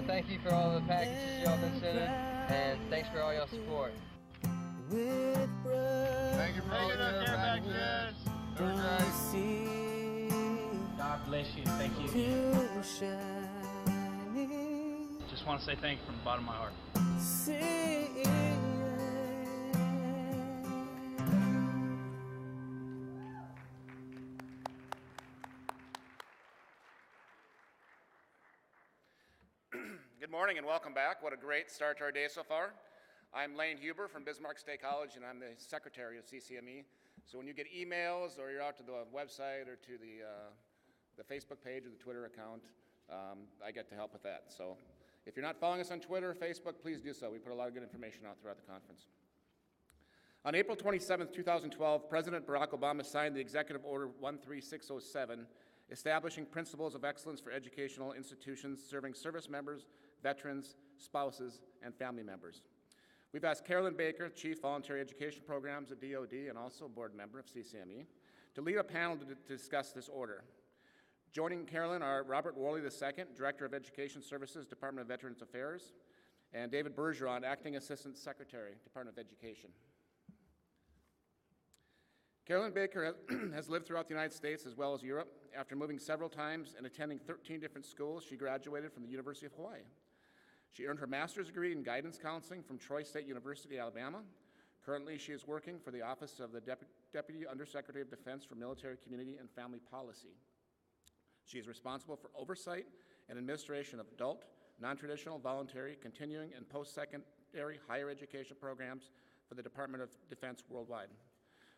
Thank you for all the packages y'all been sending, and thanks for all y'all support. Thank you for all your packages. God bless you. Thank you. Just want to say thank you from the bottom of my heart. Good morning and welcome back. What a great start to our day so far. I'm Lane Huber from Bismarck State College, and I'm the secretary of CCME. So when you get emails or you're out to the website or to the Facebook page or the Twitter account, I get to help with that. So if you're not following us on Twitter or Facebook, please do so. We put a lot of good information out throughout the conference. On April 27, 2012, President Barack Obama signed the Executive Order 13607, establishing principles of excellence for educational institutions serving service members, veterans, spouses, and family members. We've asked Carolyn Baker, Chief Voluntary Education Programs at DOD and also a board member of CCME, to lead a panel to discuss this order. Joining Carolyn are Robert Worley II, Director of Education Services, Department of Veterans Affairs, and David Bergeron, Acting Assistant Secretary, Department of Education. Carolyn Baker has lived throughout the United States as well as Europe. After moving several times and attending 13 different schools, she graduated from the University of Hawaii. She earned her master's degree in guidance counseling from Troy State University, Alabama. Currently, she is working for the Office of the Deputy Undersecretary of Defense for Military, Community, and Family Policy. She is responsible for oversight and administration of adult, non-traditional, voluntary, continuing, and post-secondary higher education programs for the Department of Defense worldwide,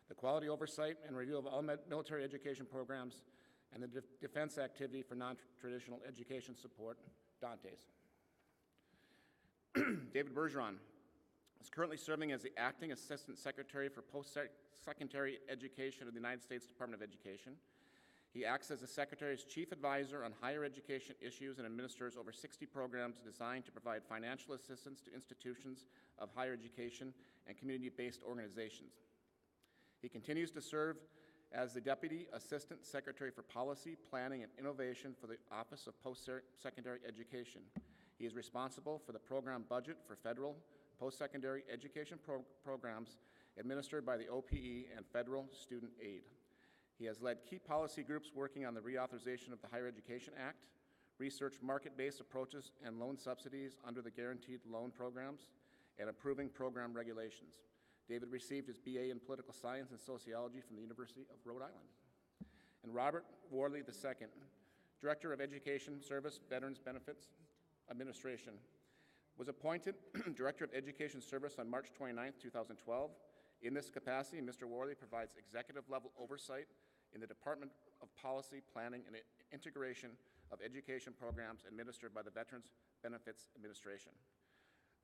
the quality oversight and review of all military education programs, and the defense activity for non-traditional education support, DANTES. David Bergeron is currently serving as the Acting Assistant Secretary for Post-Secondary Education of the United States Department of Education. He acts as the Secretary's Chief Advisor on higher education issues and administers over 60 programs designed to provide financial assistance to institutions of higher education and community-based organizations. He continues to serve as the Deputy Assistant Secretary for Policy, Planning, and Innovation for the Office of Post-Secondary Education. He is responsible for the program budget for federal post-secondary education programs administered by the OPE and federal student aid. He has led key policy groups working on the reauthorization of the Higher Education Act, researched market-based approaches and loan subsidies under the guaranteed loan programs, and approving program regulations. David received his BA in Political Science and Sociology from the University of Rhode Island. And Robert Worley II, Director of Education Service, Veterans Benefits Administration, was appointed Director of Education Service on March 29, 2012. In this capacity, Mr. Worley provides executive-level oversight in the Department of Policy, Planning, and Integration of Education programs administered by the Veterans Benefits Administration.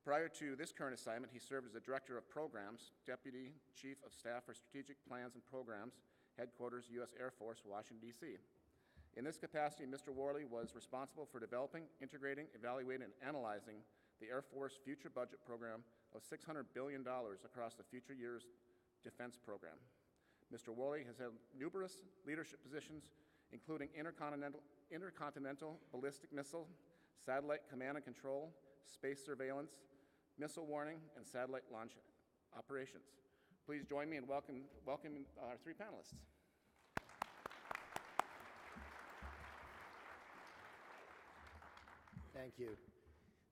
Prior to this current assignment, he served as the Director of Programs, Deputy Chief of Staff for Strategic Plans and Programs, Headquarters, U.S. Air Force, Washington, D.C. In this capacity, Mr. Worley was responsible for developing, integrating, evaluating, and analyzing the Air Force Future Budget Program of $600 billion across the Future Years Defense Program. Mr. Worley has held numerous leadership positions, including intercontinental ballistic missile, satellite command and control, space surveillance, missile warning, and satellite launch operations. Please join me in welcoming our three panelists. Thank you.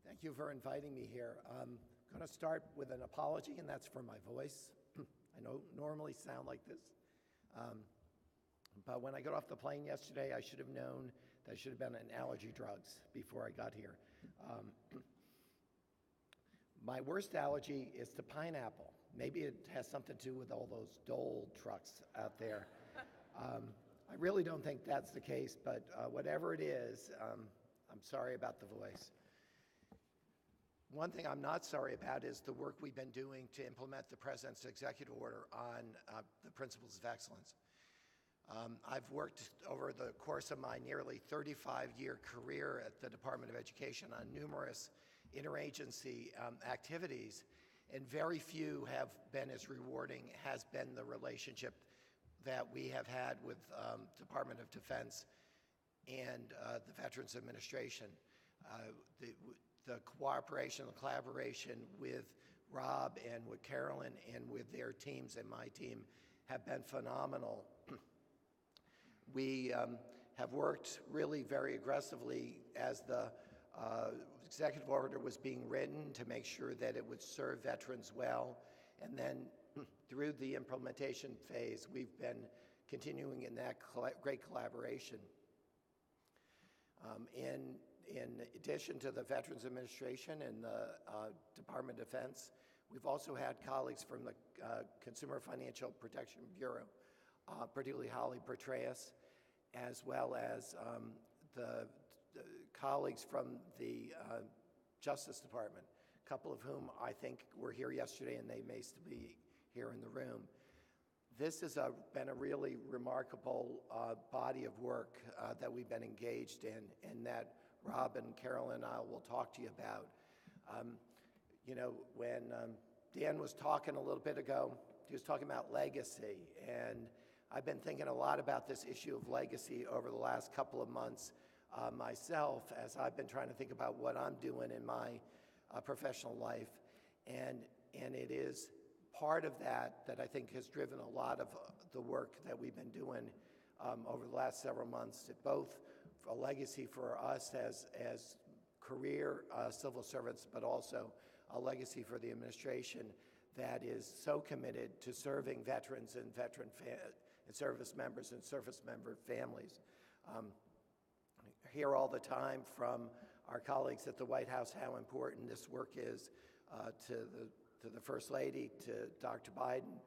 Thank you for inviting me here. I'm going to start with an apology, and that's for my voice. I don't normally sound like this. But when I got off the plane yesterday, I should have known that I should have been on allergy drugs before I got here. My worst allergy is to pineapple. Maybe it has something to do with all those Dole trucks out there. I really don't think that's the case, but whatever it is, I'm sorry about the voice. One thing I'm not sorry about is the work we've been doing to implement the President's executive order on the principles of excellence. I've worked over the course of my nearly 35-year career at the Department of Education on numerous interagency activities, and very few have been as rewarding has been the relationship that we have had with Department of Defense and the Veterans Administration. the cooperation, the collaboration with Rob and with Carolyn and with their teams and my team have been phenomenal. We have worked really very aggressively as the executive order was being written to make sure that it would serve veterans well. And then through the implementation phase, we've been continuing in that great collaboration. In addition to the Veterans Administration and the Department of Defense, we've also had colleagues from the Consumer Financial Protection Bureau, particularly Holly Petraeus, as well as the colleagues from the Justice Department, a couple of whom I think were here yesterday and they may still be here in the room. This has been a really remarkable body of work that we've been engaged in and that Rob and Carolyn and I will talk to you about. You know, when Dan was talking a little bit ago, he was talking about legacy, and I've been thinking a lot about this issue of legacy over the last couple of months myself as I've been trying to think about what I'm doing in my professional life, and it is part of that I think has driven a lot of the work that we've been doing over the last several months, both a legacy for us as career civil servants, but also a legacy for the administration that is so committed to serving veterans and and service members and service member families. I hear all the time from our colleagues at the White House how important this work is to the First Lady, to Dr. Biden,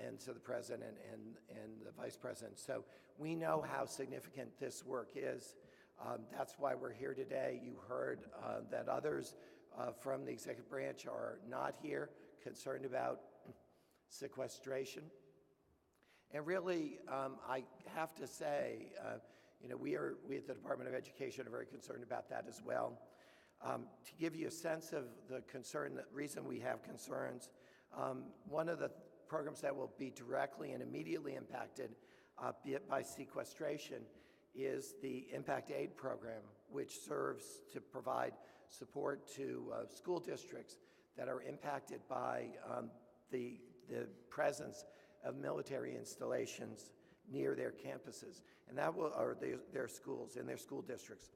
and to the President and the Vice President. So we know how significant this work is. That's why we're here today. You heard that others from the executive branch are not here, concerned about sequestration. And really, I have to say, you know, we at the Department of Education are very concerned about that as well. To give you a sense of the concern, the reason we have concerns, one of the programs that will be directly and immediately impacted by sequestration is the Impact Aid program, which serves to provide support to school districts that are impacted by the presence of military installations near their campuses, and that will, or their schools and their school districts.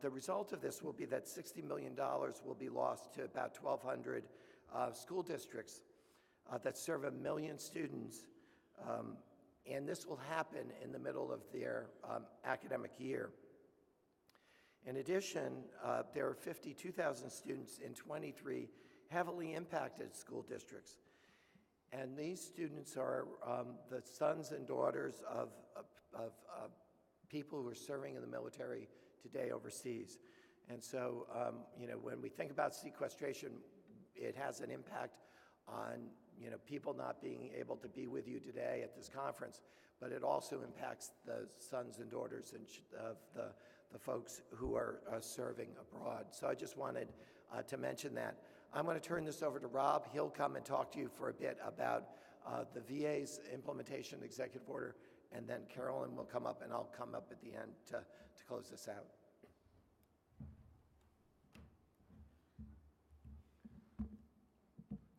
The result of this will be that $60 million will be lost to about 1,200 school districts that serve 1 million students, and this will happen in the middle of their academic year. In addition, there are 52,000 students in 23 heavily impacted school districts, and these students are the sons and daughters of people who are serving in the military today overseas. And so, you know, when we think about sequestration, it has an impact on, you know, people not being able to be with you today at this conference, but it also impacts the sons and daughters of the folks who are serving abroad. So I just wanted to mention that. I'm going to turn this over to Rob. He'll come and talk to you for a bit about the VA's implementation of the executive order, and then Carolyn will come up, and I'll come up at the end to close this out.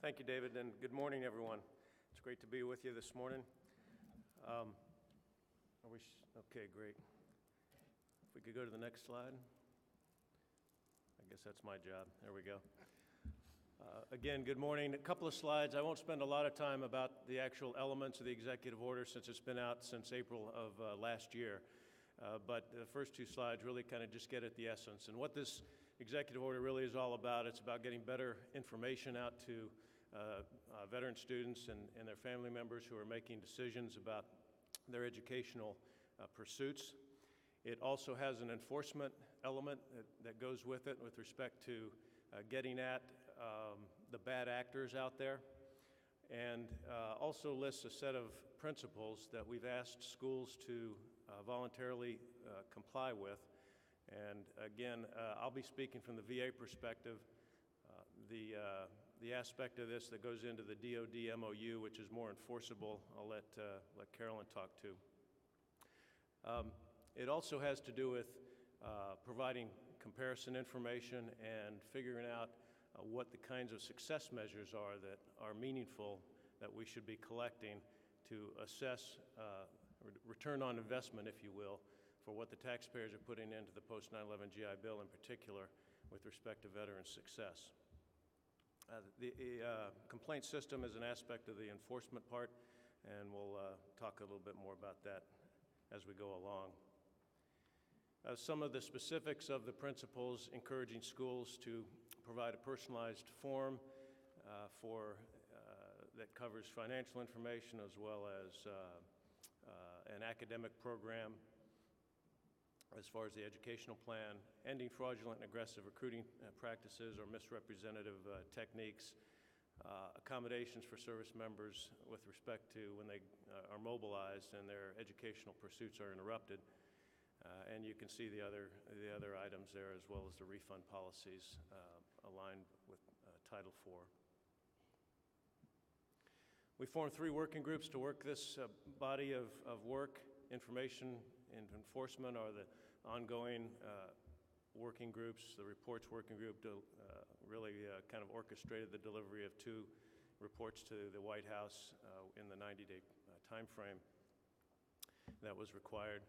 Thank you, David, and good morning, everyone. It's great to be with you this morning. Okay, great. If we could go to the next slide. I guess that's my job. There we go. Again, good morning. A couple of slides. I won't spend a lot of time about the actual elements of the executive order since it's been out since April of last year. But the first two slides really kind of just get at the essence. And what this executive order really is all about, it's about getting better information out to veteran students and their family members who are making decisions about their educational pursuits. It also has an enforcement element that goes with it with respect to getting at the bad actors out there, and also lists a set of principles that we've asked schools to voluntarily comply with. And again, I'll be speaking from the VA perspective. The aspect of this that goes into the DoD MOU, which is more enforceable, I'll let Carolyn talk to. It also has to do with providing comparison information and figuring out what the kinds of success measures are that are meaningful that we should be collecting to assess return on investment, if you will, for what the taxpayers are putting into the post 9/11 GI Bill in particular with respect to veteran success. The complaint system is an aspect of the enforcement part, and we'll talk a little bit more about that as we go along. Some of the specifics of the principles: encouraging schools to provide a personalized form that covers financial information as well as an academic program as far as the educational plan, ending fraudulent and aggressive recruiting practices or misrepresentative techniques, accommodations for service members with respect to when they are mobilized and their educational pursuits are interrupted. And you can see the other items there, as well as the refund policies aligned with Title IV. We formed 3 working groups to work this body of work. Information and enforcement are the ongoing working groups. The reports working group really kind of orchestrated the delivery of 2 reports to the White House in the 90-day time frame that was required.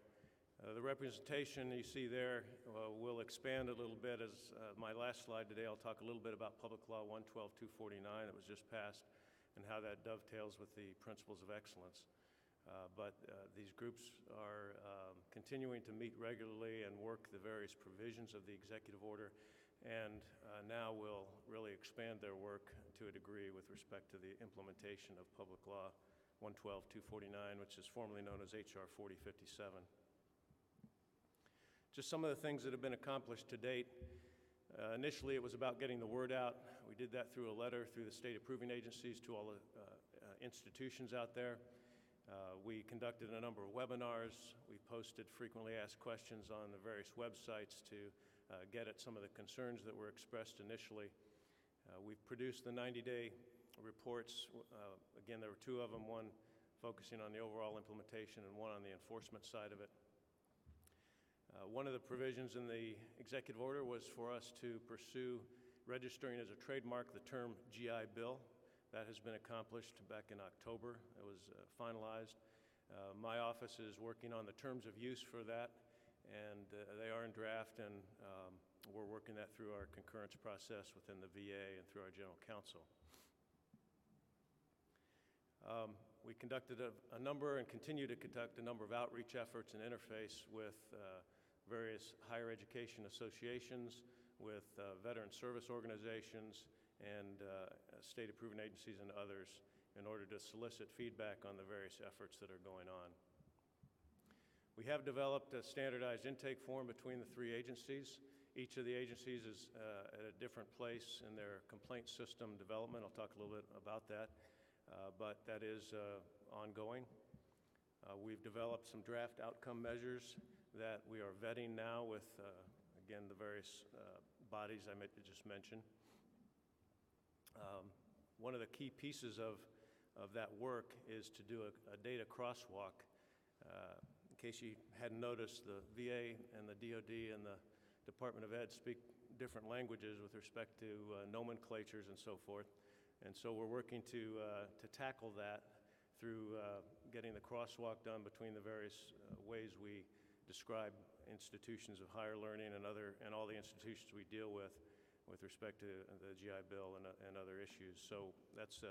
The representation you see there will expand a little bit. As my last slide today, I'll talk a little bit about Public Law 112-249 that was just passed and how that dovetails with the principles of excellence. But these groups are continuing to meet regularly and work the various provisions of the executive order, and now will really expand their work to a degree with respect to the implementation of Public Law 112-249, which is formerly known as H.R. 4057. Just some of the things that have been accomplished to date. Initially, it was about getting the word out. We did that through a letter through the state approving agencies to all the institutions out there. We conducted a number of webinars. We posted frequently asked questions on the various websites to get at some of the concerns that were expressed initially. We've produced the 90-day reports. Again, there were 2 of them, one focusing on the overall implementation and one on the enforcement side of it. One of the provisions in the executive order was for us to pursue registering as a trademark the term GI Bill. That has been accomplished back in October. It was finalized. My office is working on the terms of use for that, and they are in draft, and we're working that through our concurrence process within the VA and through our general counsel. We conducted a number and continue to conduct a number of outreach efforts and interface with various higher education associations, with veteran service organizations, and state approving agencies and others in order to solicit feedback on the various efforts that are going on. We have developed a standardized intake form between the 3 agencies. Each of the agencies is at a different place in their complaint system development. I'll talk a little bit about that, but that is ongoing. We've developed some draft outcome measures that we are vetting now with, again, the various bodies I just mentioned. One of the key pieces of that work is to do a data crosswalk. In case you hadn't noticed, the VA and the DoD and the Department of Ed speak different languages with respect to nomenclatures and so forth. And so we're working to tackle that through getting the crosswalk done between the various ways we describe institutions of higher learning and all the institutions we deal with respect to the GI Bill and other issues. So that's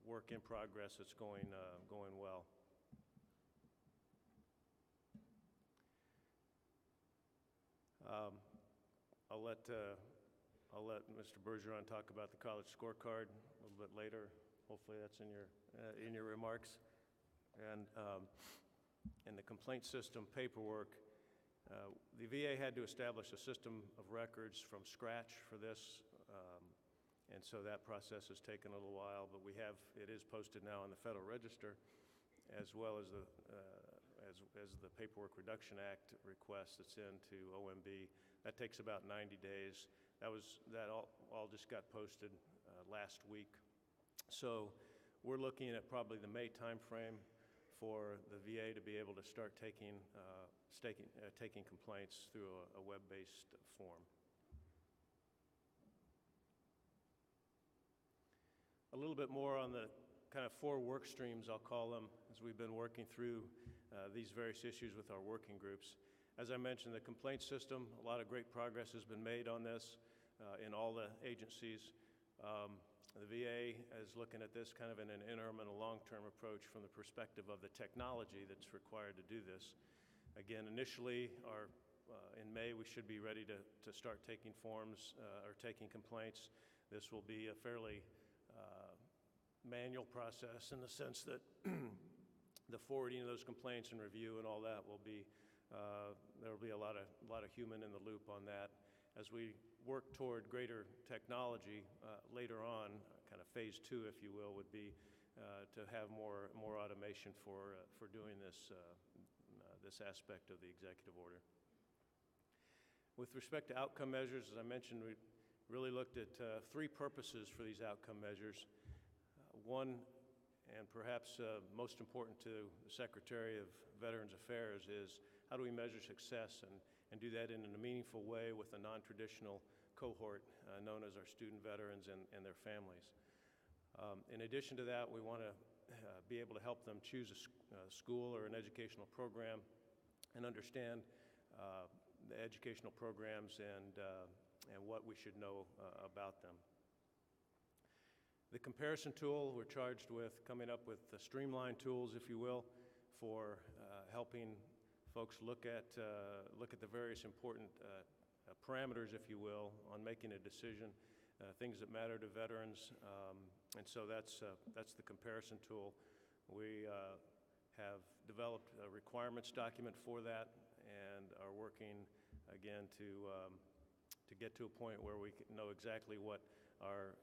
work in progress. It's going well. I'll let Mr. Bergeron talk about the college scorecard a little bit later. Hopefully that's in your remarks. And in the complaint system paperwork, the VA had to establish a system of records from scratch for this, and so that process has taken a little while, but it is posted now in the Federal Register, as well as the Paperwork Reduction Act request that's into OMB. That takes about 90 days. That all just got posted last week. So we're looking at probably the May timeframe for the VA to be able to start taking taking complaints through a web-based form. A little bit more on the kind of 4 work streams, I'll call them, as we've been working through these various issues with our working groups. As I mentioned, the complaint system, a lot of great progress has been made on this in all the agencies. The VA is looking at this kind of in an interim and a long-term approach from the perspective of the technology that's required to do this. Again, initially, in May, we should be ready to start taking forms or taking complaints. This will be a fairly manual process in the sense that the forwarding of those complaints and review and all that will be, there will be a lot of human in the loop on that. As we work toward greater technology later on, kind of phase 2, if you will, would be to have more automation for doing this aspect of the executive order. With respect to outcome measures, as I mentioned, we really looked at 3 purposes for these outcome measures. One, and perhaps most important to the Secretary of Veterans Affairs, is how do we measure success and do that in a meaningful way with a non-traditional cohort known as our student veterans and their families. In addition to that, we want to be able to help them choose a school or an educational program and understand the educational programs and what we should know about them. The comparison tool, we're charged with coming up with the streamlined tools, if you will, for helping folks look at the various important parameters, if you will, on making a decision, things that matter to veterans, and so that's the comparison tool. We have developed a requirements document for that and are working again to get to a point where we know exactly what our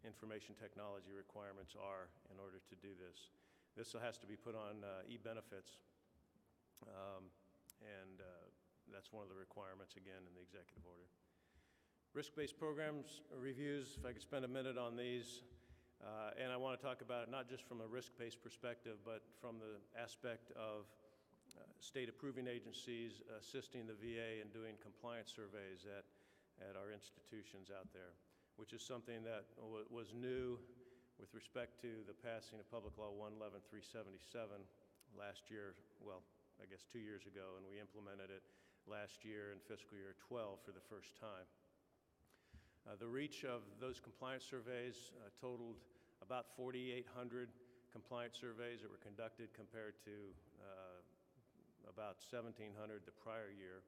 information technology requirements are in order to do this. This has to be put on e-benefits, and that's one of the requirements, again, in the executive order. Risk-based programs reviews, if I could spend a minute on these, and I want to talk about it not just from a risk-based perspective, but from the aspect of state approving agencies assisting the VA in doing compliance surveys at our institutions out there, which is something that was new with respect to the passing of Public Law 111-377 last year, well, I guess 2 years ago, and we implemented it last year in fiscal year 12 for the first time. The reach of those compliance surveys totaled about 4,800 compliance surveys that were conducted compared to about 1,700 the prior year.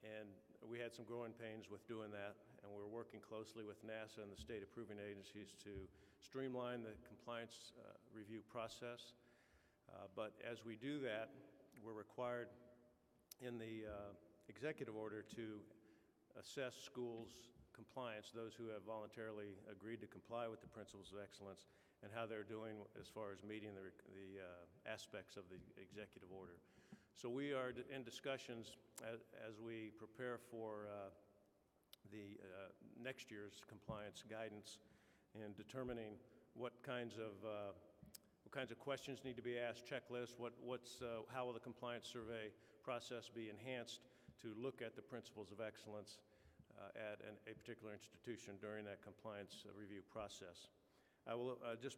And we had some growing pains with doing that, and we're working closely with NASA and the state approving agencies to streamline the compliance review process. But as we do that, we're required in the executive order to assess schools' compliance, those who have voluntarily agreed to comply with the principles of excellence, and how they're doing as far as meeting the aspects of the executive order. So we are in discussions as we prepare for the next year's compliance guidance and determining what kinds of questions need to be asked, checklists, how will the compliance survey process be enhanced to look at the principles of excellence at a particular institution during that compliance review process. I will just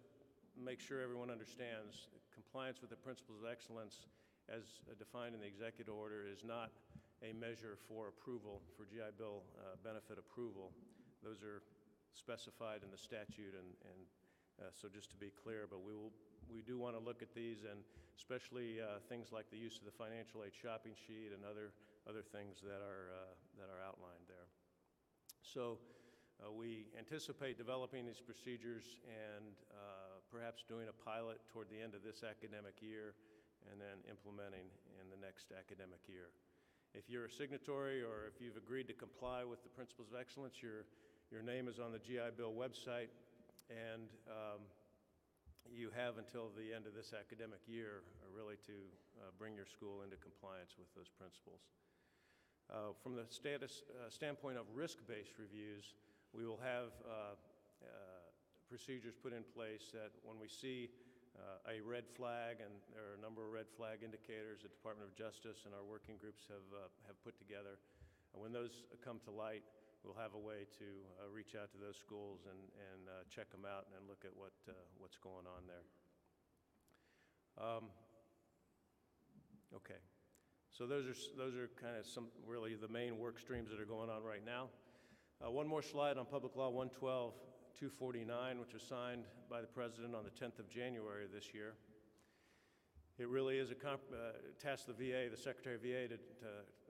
make sure everyone understands compliance with the principles of excellence as defined in the executive order is not a measure for approval, for GI Bill benefit approval. Those are specified in the statute, and so just to be clear, but we do want to look at these, and especially things like the use of the financial aid shopping sheet and other things that are outlined there. So we anticipate developing these procedures and perhaps doing a pilot toward the end of this academic year, and then implementing in the next academic year. If you're a signatory or if you've agreed to comply with the principles of excellence, your name is on the GI Bill website, and you have until the end of this academic year really to bring your school into compliance with those principles. From the standpoint of risk-based reviews, we will have procedures put in place that when we see a red flag, and there are a number of red flag indicators the Department of Justice and our working groups have put together. And when those come to light, we'll have a way to reach out to those schools and check them out and look at what's going on there. Okay, so those are kind of really the main work streams that are going on right now. One more slide on Public Law 112-249, which was signed by the President on the 10th of January this year. It really is a task the VA, the Secretary of VA, to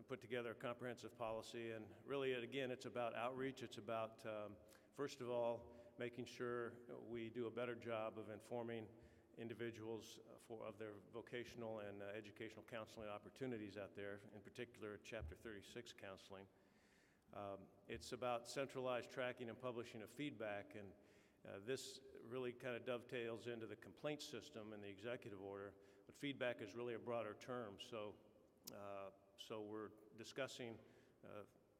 put together a comprehensive policy. And really, again, it's about outreach. It's about, first of all, making sure we do a better job of informing individuals of their vocational and educational counseling opportunities out there, in particular Chapter 36 counseling. It's about centralized tracking and publishing of feedback, and this really kind of dovetails into the complaint system and the executive order, but feedback is really a broader term. So we're discussing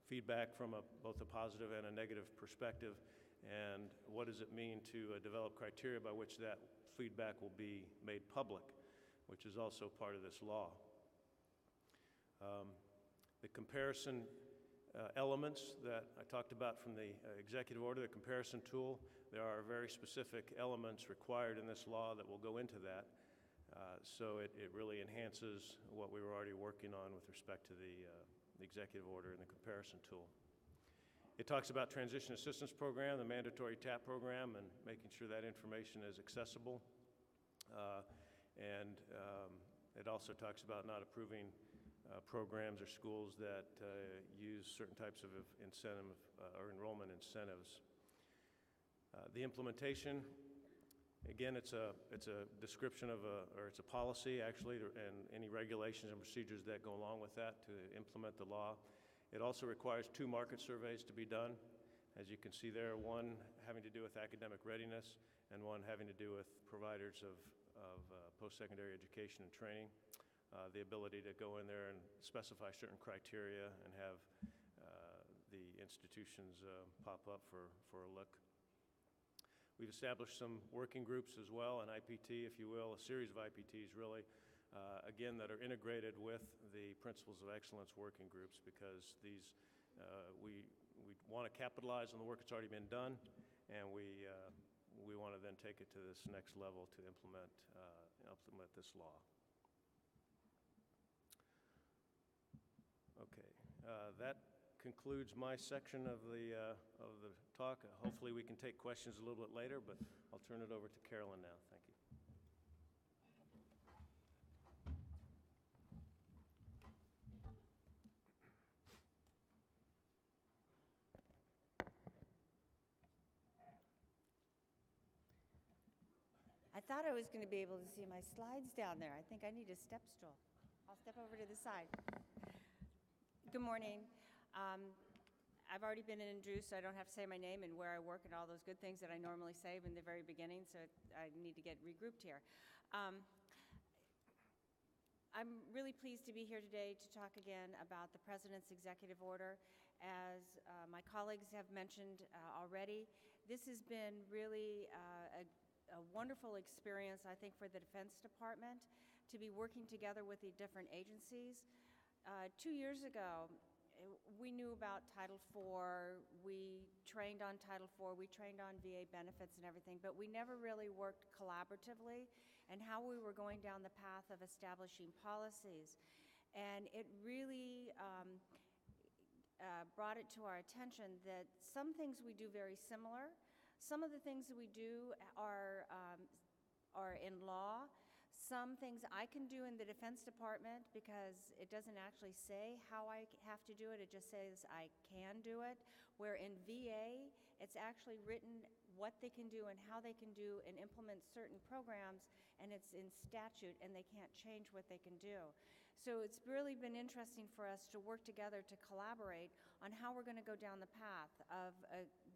feedback from both a positive and a negative perspective, and what does it mean to develop criteria by which that feedback will be made public, which is also part of this law. The comparison elements that I talked about from the executive order, the comparison tool, there are very specific elements required in this law that will go into that. So it really enhances what we were already working on with respect to the executive order and the comparison tool. It talks about transition assistance program, the mandatory TAP program, and making sure that information is accessible. And it also talks about not approving programs or schools that use certain types of incentive or enrollment incentives. The implementation, again, it's a description of or it's a policy actually, and any regulations and procedures that go along with that to implement the law. It also requires 2 market surveys to be done. As you can see there, one having to do with academic readiness and one having to do with providers of post-secondary education and training. The ability to go in there and specify certain criteria and have the institutions pop up for a look. We've established some working groups as well, an IPT, if you will, a series of IPTs really, again, that are integrated with the Principles of Excellence working groups, because these, we want to capitalize on the work that's already been done, and we want to then take it to this next level to implement this law. Okay, that concludes my section of the talk. Hopefully we can take questions a little bit later, but I'll turn it over to Carolyn now. Thank you. I thought I was going to be able to see my slides down there. I think I need a step stool. I'll step over to the side. Good morning. I've already been introduced, so I don't have to say my name and where I work and all those good things that I normally say in the very beginning, so I need to get regrouped here. I'm really pleased to be here today to talk again about the President's executive order. As my colleagues have mentioned already, this has been really a wonderful experience, I think, for the Defense Department to be working together with the different agencies. 2 years ago, we knew about Title IV, we trained on Title IV, we trained on VA benefits and everything, but we never really worked collaboratively and how we were going down the path of establishing policies. And it really brought it to our attention that some things we do very similar. Some of the things that we do are in law. Some things I can do in the Defense Department because it doesn't actually say how I have to do it. It just says I can do it. Where in VA, it's actually written what they can do and how they can do and implement certain programs, and it's in statute, and they can't change what they can do. So it's really been interesting for us to work together to collaborate on how we're going to go down the path of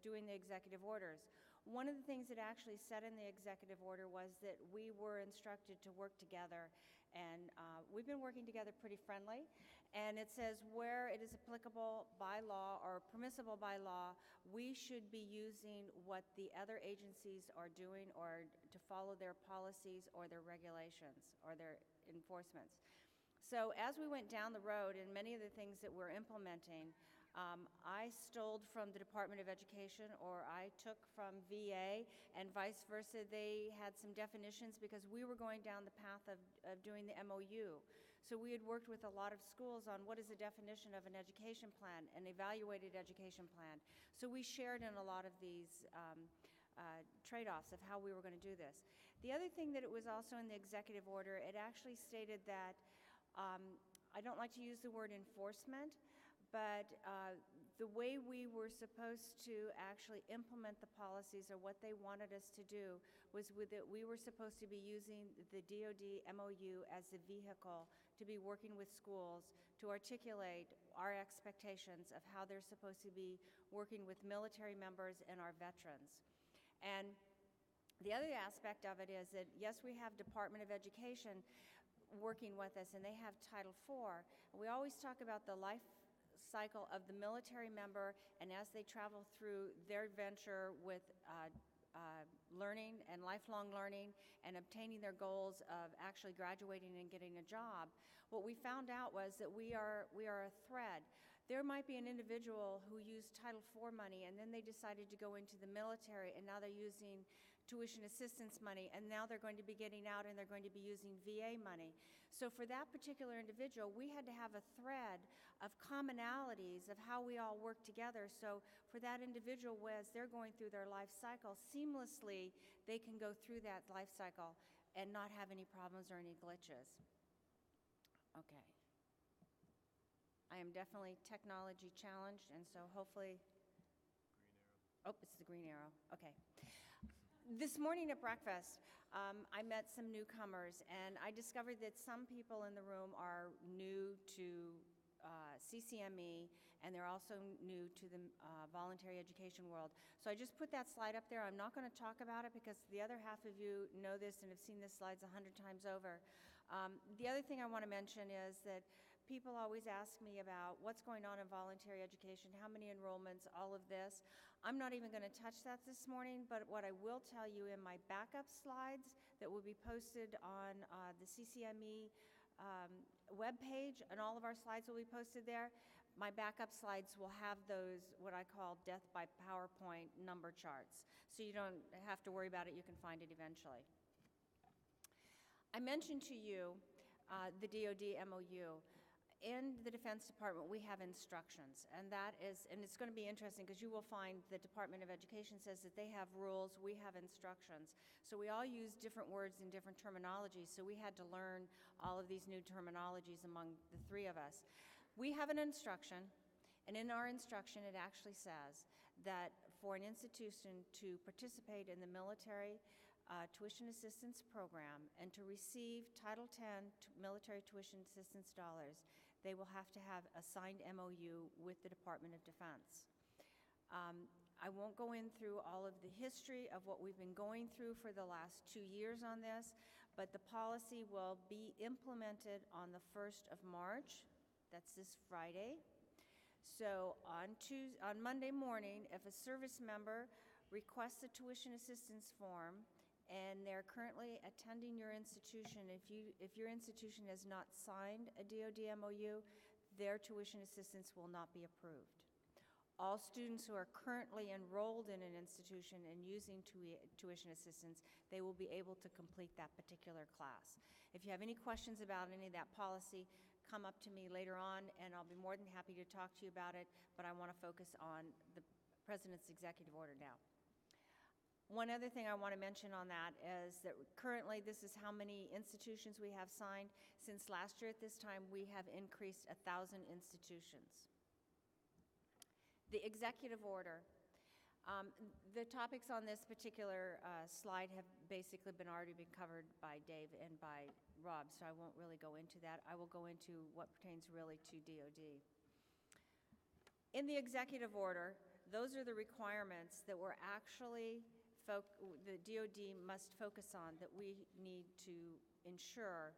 doing the executive orders. One of the things that actually said in the executive order was that we were instructed to work together, and we've been working together pretty friendly, And it says where it is applicable by law or permissible by law, we should be using what the other agencies are doing or to follow their policies or their regulations or their enforcements. So as we went down the road and many of the things that we're implementing, I stole from the Department of Education or I took from VA and vice versa. They had some definitions because we were going down the path of doing the MOU. So we had worked with a lot of schools on what is the definition of an education plan, an evaluated education plan. So we shared in a lot of these trade-offs of how we were going to do this. The other thing that it was also in the executive order, it actually stated that, I don't like to use the word enforcement, but the way we were supposed to actually implement the policies or what they wanted us to do was that we were supposed to be using the DoD MOU as the vehicle to be working with schools to articulate our expectations of how they're supposed to be working with military members and our veterans. And the other aspect of it is that, yes, we have Department of Education working with us, and they have Title IV. We always talk about the life cycle of the military member, and as they travel through their venture with learning and lifelong learning and obtaining their goals of actually graduating and getting a job, what we found out was that we are a thread. There might be an individual who used Title IV money, and then they decided to go into the military, and now they're using tuition assistance money, and now they're going to be getting out and they're going to be using VA money. So for that particular individual, we had to have a thread of commonalities of how we all work together. So for that individual, as they're going through their life cycle, seamlessly they can go through that life cycle and not have any problems or any glitches. Okay. I am definitely technology challenged, and so hopefully, oh, it's the green arrow, okay. This morning at breakfast, I met some newcomers, and I discovered that some people in the room are new to CCME, and they're also new to the voluntary education world. So I just put that slide up there. I'm not going to talk about it because the other half of you know this and have seen this slides 100 times over. The other thing I want to mention is that people always ask me about what's going on in voluntary education, how many enrollments, all of this. I'm not even going to touch that this morning, but what I will tell you in my backup slides that will be posted on the CCME webpage, and all of our slides will be posted there, my backup slides will have those, what I call death by PowerPoint number charts. So you don't have to worry about it, you can find it eventually. I mentioned to you the DoD MOU. In the Defense Department, we have instructions, and it's going to be interesting because you will find the Department of Education says that they have rules, we have instructions. So we all use different words and different terminologies, so we had to learn all of these new terminologies among the three of us. We have an instruction, and in our instruction it actually says that for an institution to participate in the military tuition assistance program and to receive Title X military tuition assistance dollars, they will have to have a signed MOU with the Department of Defense. I won't go in through all of the history of what we've been going through for the last 2 years on this, but the policy will be implemented on the 1st of March. That's this Friday. So on Monday morning, if a service member requests a tuition assistance form and they're currently attending your institution, if your institution has not signed a DoD MOU, their tuition assistance will not be approved. All students who are currently enrolled in an institution and using tuition assistance, they will be able to complete that particular class. If you have any questions about any of that policy, come up to me later on, and I'll be more than happy to talk to you about it, but I want to focus on the President's executive order now. One other thing I want to mention on that is that currently this is how many institutions we have signed. Since last year at this time, we have increased 1,000 institutions. The executive order. The topics on this particular slide have basically already been covered by Dave and by Rob, so I won't really go into that. I will go into what pertains really to DoD. In the executive order, those are the requirements that we're actually the DoD must focus on, that we need to ensure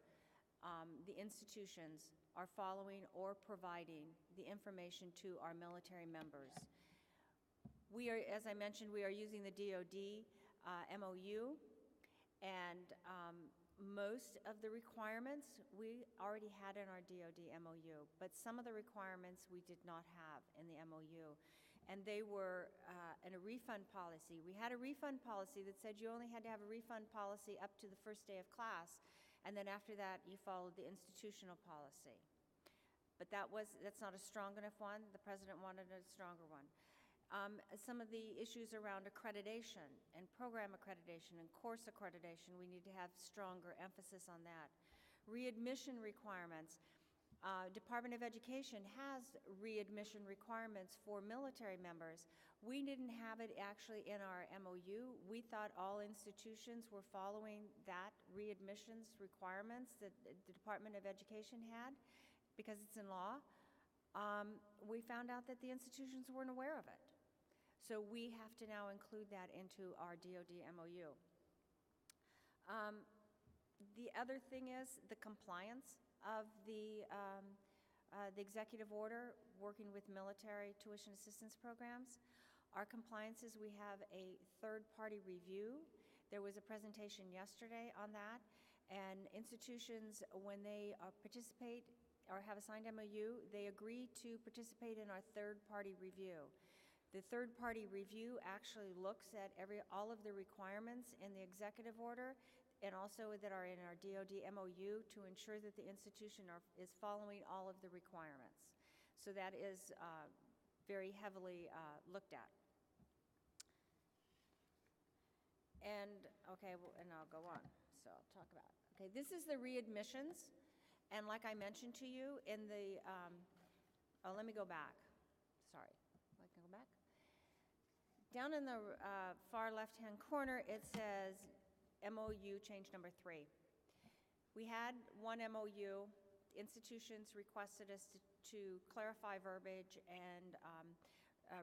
the institutions are following or providing the information to our military members. We are, as I mentioned, we are using the DoD MOU, and most of the requirements we already had in our DoD MOU, but some of the requirements we did not have in the MOU. And they were in a refund policy. We had a refund policy that said you only had to have a refund policy up to the first day of class, and then after that you followed the institutional policy. But that's not a strong enough one. The president wanted a stronger one. Some of the issues around accreditation and program accreditation and course accreditation, we need to have stronger emphasis on that. Readmission requirements. Department of Education has readmission requirements for military members. We didn't have it actually in our MOU. We thought all institutions were following that readmissions requirements that the Department of Education had because it's in law. We found out that the institutions weren't aware of it. So we have to now include that into our DoD MOU. The other thing is the compliance of the executive order working with military tuition assistance programs. Our compliances, we have a third-party review. There was a presentation yesterday on that, and institutions, when they participate or have a signed MOU, they agree to participate in our third-party review. The third-party review actually looks at all of the requirements in the executive order and also that are in our DoD MOU to ensure that the institution is following all of the requirements. So that is very heavily looked at. And, okay, well, and I'll go on. So I'll talk about it. Okay, this is the readmissions. And like I mentioned to you in the, let me go back. Sorry, I can go back. Down in the far left-hand corner, it says MOU change number 3. We had one MOU. Institutions requested us to clarify verbiage and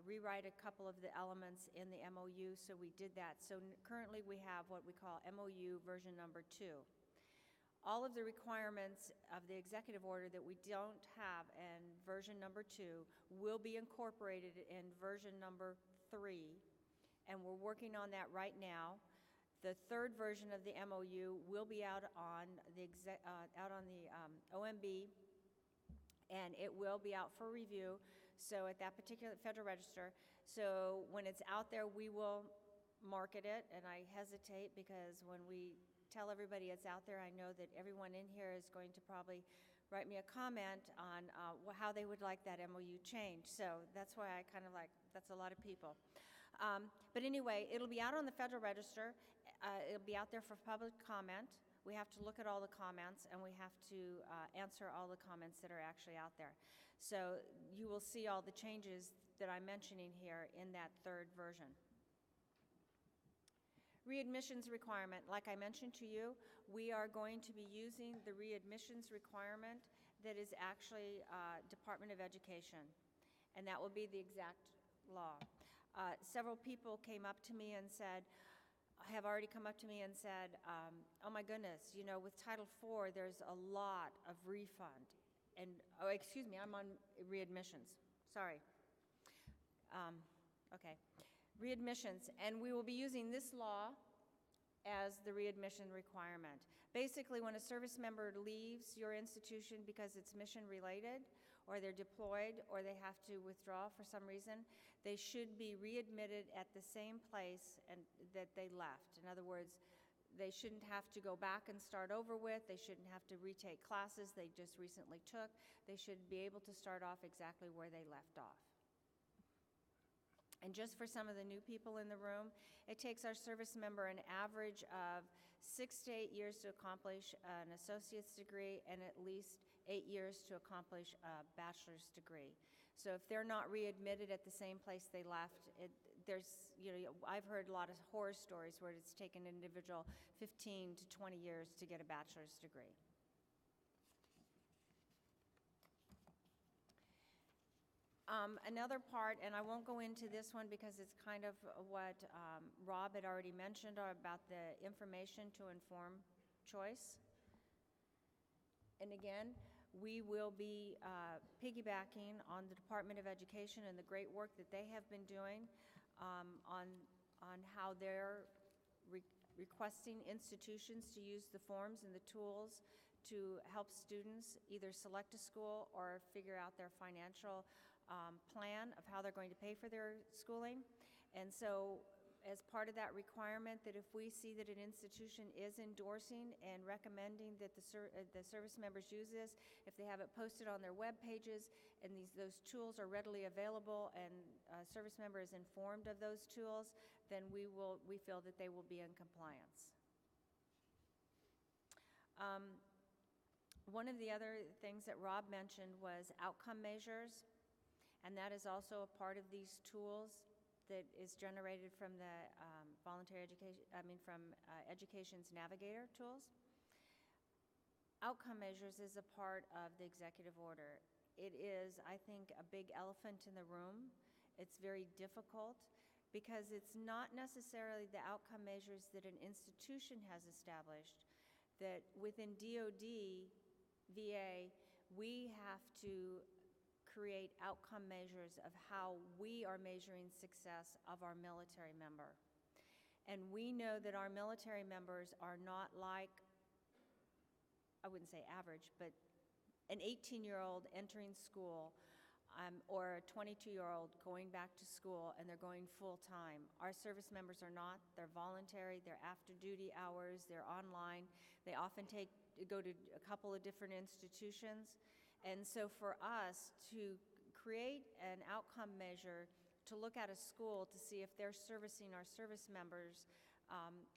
rewrite a couple of the elements in the MOU, so we did that. So currently we have what we call MOU version number 2. All of the requirements of the executive order that we don't have in version number 2 will be incorporated in version number 3, and we're working on that right now. The third version of the MOU will be out on the OMB, and it will be out for review. So at that particular Federal Register. So when it's out there, we will market it, and I hesitate because when we tell everybody it's out there, I know that everyone in here is going to probably write me a comment on how they would like that MOU changed. So that's why I kind of like, that's a lot of people. But anyway, it'll be out on the Federal Register. It'll be out there for public comment. We have to look at all the comments, and we have to answer all the comments that are actually out there. So you will see all the changes that I'm mentioning here in that third version. Readmissions requirement, like I mentioned to you, we are going to be using the readmissions requirement that is actually Department of Education, and that will be the exact law. Several people came up to me and said, have already come up to me and said, oh my goodness, you know, with Title IV, there's a lot of refund. And, oh, excuse me, I'm on readmissions, sorry. Okay, readmissions, and we will be using this law as the readmission requirement. Basically, when a service member leaves your institution because it's mission related, or they're deployed, or they have to withdraw for some reason, they should be readmitted at the same place that they left. In other words, they shouldn't have to go back and start over with. They shouldn't have to retake classes they just recently took. They should be able to start off exactly where they left off. And just for some of the new people in the room, it takes our service member an average of 6 to 8 years to accomplish an associate's degree and at least 8 years to accomplish a bachelor's degree. So if they're not readmitted at the same place they left, I've heard a lot of horror stories where it's taken an individual 15 to 20 years to get a bachelor's degree. Another part, and I won't go into this one because it's kind of what Rob had already mentioned about the information to inform choice. And again, We will be piggybacking on the Department of Education and the great work that they have been doing on how they're requesting institutions to use the forms and the tools to help students either select a school or figure out their financial plan of how they're going to pay for their schooling. And so as part of that requirement, that if we see that an institution is endorsing and recommending that the service members use this, if they have it posted on their web pages and those tools are readily available and a service member is informed of those tools, then we feel that they will be in compliance. One of the other things that Rob mentioned was outcome measures, and that is also a part of these tools that is generated from the Education's Navigator tools. Outcome measures is a part of the executive order. It is, I think, a big elephant in the room. It's very difficult because it's not necessarily the outcome measures that an institution has established, that within DoD, VA, we have to create outcome measures of how we are measuring success of our military member. And we know that our military members are not like, I wouldn't say average, but an 18-year-old entering school or a 22-year-old going back to school and they're going full-time. Our service members are not. They're voluntary. They're after-duty hours. They're online. They often go to a couple of different institutions. And so for us to create an outcome measure to look at a school to see if they're servicing our service members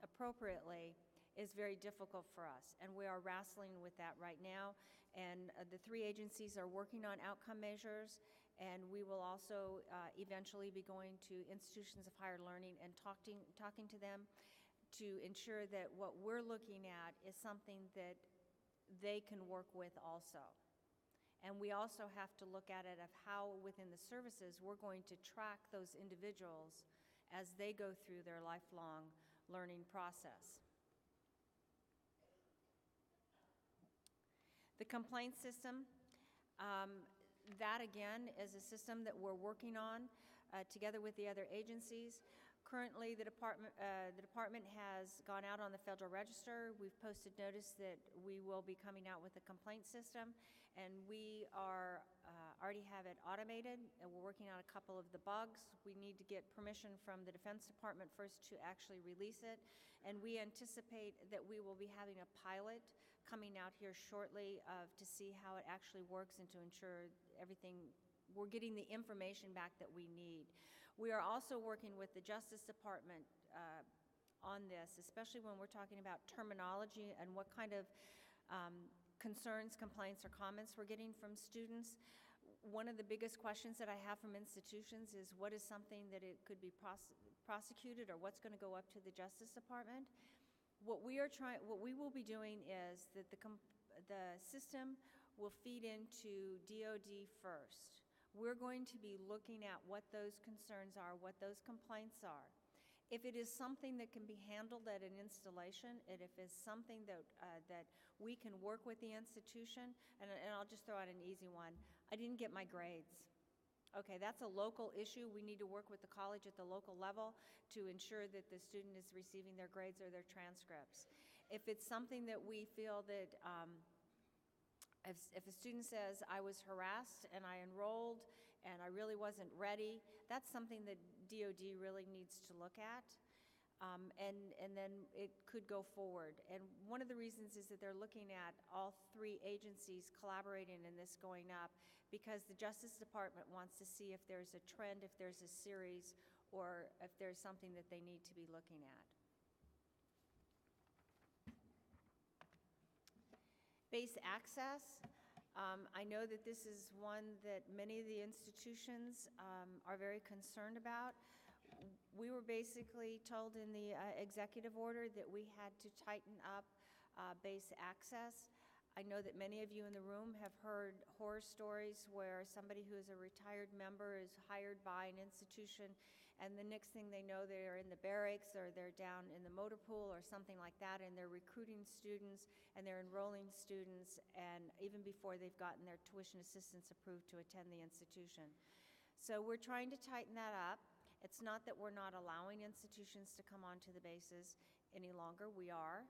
appropriately is very difficult for us. And we are wrestling with that right now. And the three agencies are working on outcome measures. And we will also eventually be going to institutions of higher learning and talking to them to ensure that what we're looking at is something that they can work with also. And we also have to look at it of how within the services we're going to track those individuals as they go through their lifelong learning process. The complaint system, that again is a system that we're working on together with the other agencies. Currently, the department has gone out on the Federal Register. We've posted notice that we will be coming out with a complaint system, and we are already have it automated, and we're working on a couple of the bugs. We need to get permission from the Defense Department first to actually release it, and we anticipate that we will be having a pilot coming out here shortly to see how it actually works and to ensure we're getting the information back that we need. We are also working with the Justice Department on this, especially when we're talking about terminology and what kind of concerns, complaints, or comments we're getting from students. One of the biggest questions that I have from institutions is what is something that it could be prosecuted or what's going to go up to the Justice Department. What we will be doing is that the system will feed into DoD first. We're going to be looking at what those concerns are, what those complaints are. If it is something that can be handled at an installation, and if it's something that we can work with the institution, and I'll just throw out an easy one. I didn't get my grades. Okay, that's a local issue. We need to work with the college at the local level to ensure that the student is receiving their grades or their transcripts. If it's something that we feel that if a student says, I was harassed and I enrolled and I really wasn't ready, that's something that DoD really needs to look at. And then it could go forward. And one of the reasons is that they're looking at all three agencies collaborating in this going up because the Justice Department wants to see if there's a trend, if there's a series, or if there's something that they need to be looking at. Base access. I know that this is one that many of the institutions are very concerned about. We were basically told in the executive order that we had to tighten up base access. I know that many of you in the room have heard horror stories where somebody who is a retired member is hired by an institution and the next thing they know, they're in the barracks, or they're down in the motor pool or something like that, and they're recruiting students, and they're enrolling students, and even before they've gotten their tuition assistance approved to attend the institution. So we're trying to tighten that up. It's not that we're not allowing institutions to come onto the bases any longer, we are.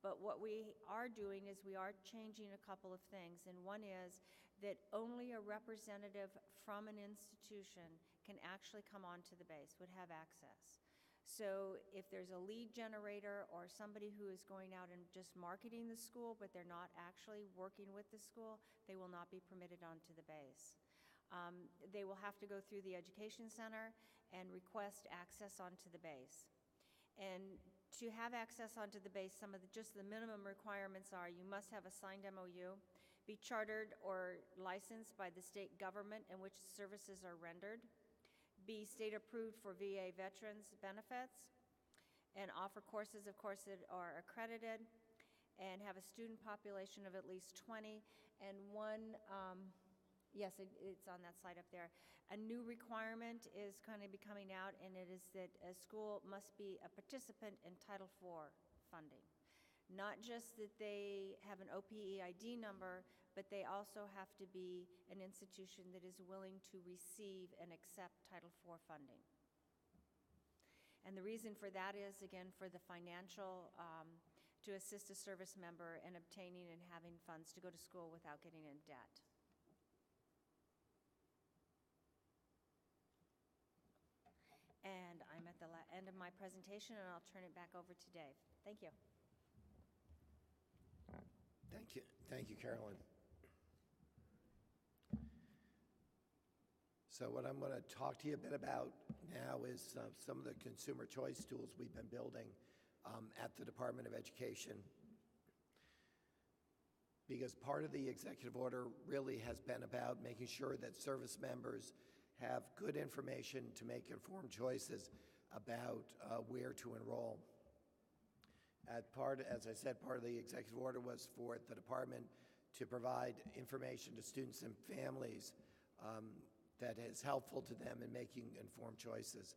But what we are doing is we are changing a couple of things, and one is that only a representative from an institution can actually come onto the base, would have access. So if there's a lead generator or somebody who is going out and just marketing the school, but they're not actually working with the school, they will not be permitted onto the base. They will have to go through the education center and request access onto the base. And to have access onto the base, just the minimum requirements are you must have a signed MOU, be chartered or licensed by the state government in which services are rendered, be state approved for VA veterans benefits, and offer courses, of course, that are accredited, and have a student population of at least 20, and one, yes, it's on that slide up there. A new requirement is kind of coming out, and it is that a school must be a participant in Title IV funding. Not just that they have an OPEID number, but they also have to be an institution that is willing to receive and accept Title IV funding. And the reason for that is, again, for the financial, to assist a service member in obtaining and having funds to go to school without getting in debt. And I'm at the end of my presentation, and I'll turn it back over to Dave. Thank you. Thank you, Carolyn. So what I'm going to talk to you a bit about now is some of the consumer choice tools we've been building at the Department of Education. Because part of the executive order really has been about making sure that service members have good information to make informed choices about where to enroll. As I said, part of the executive order was for the department to provide information to students and families that is helpful to them in making informed choices.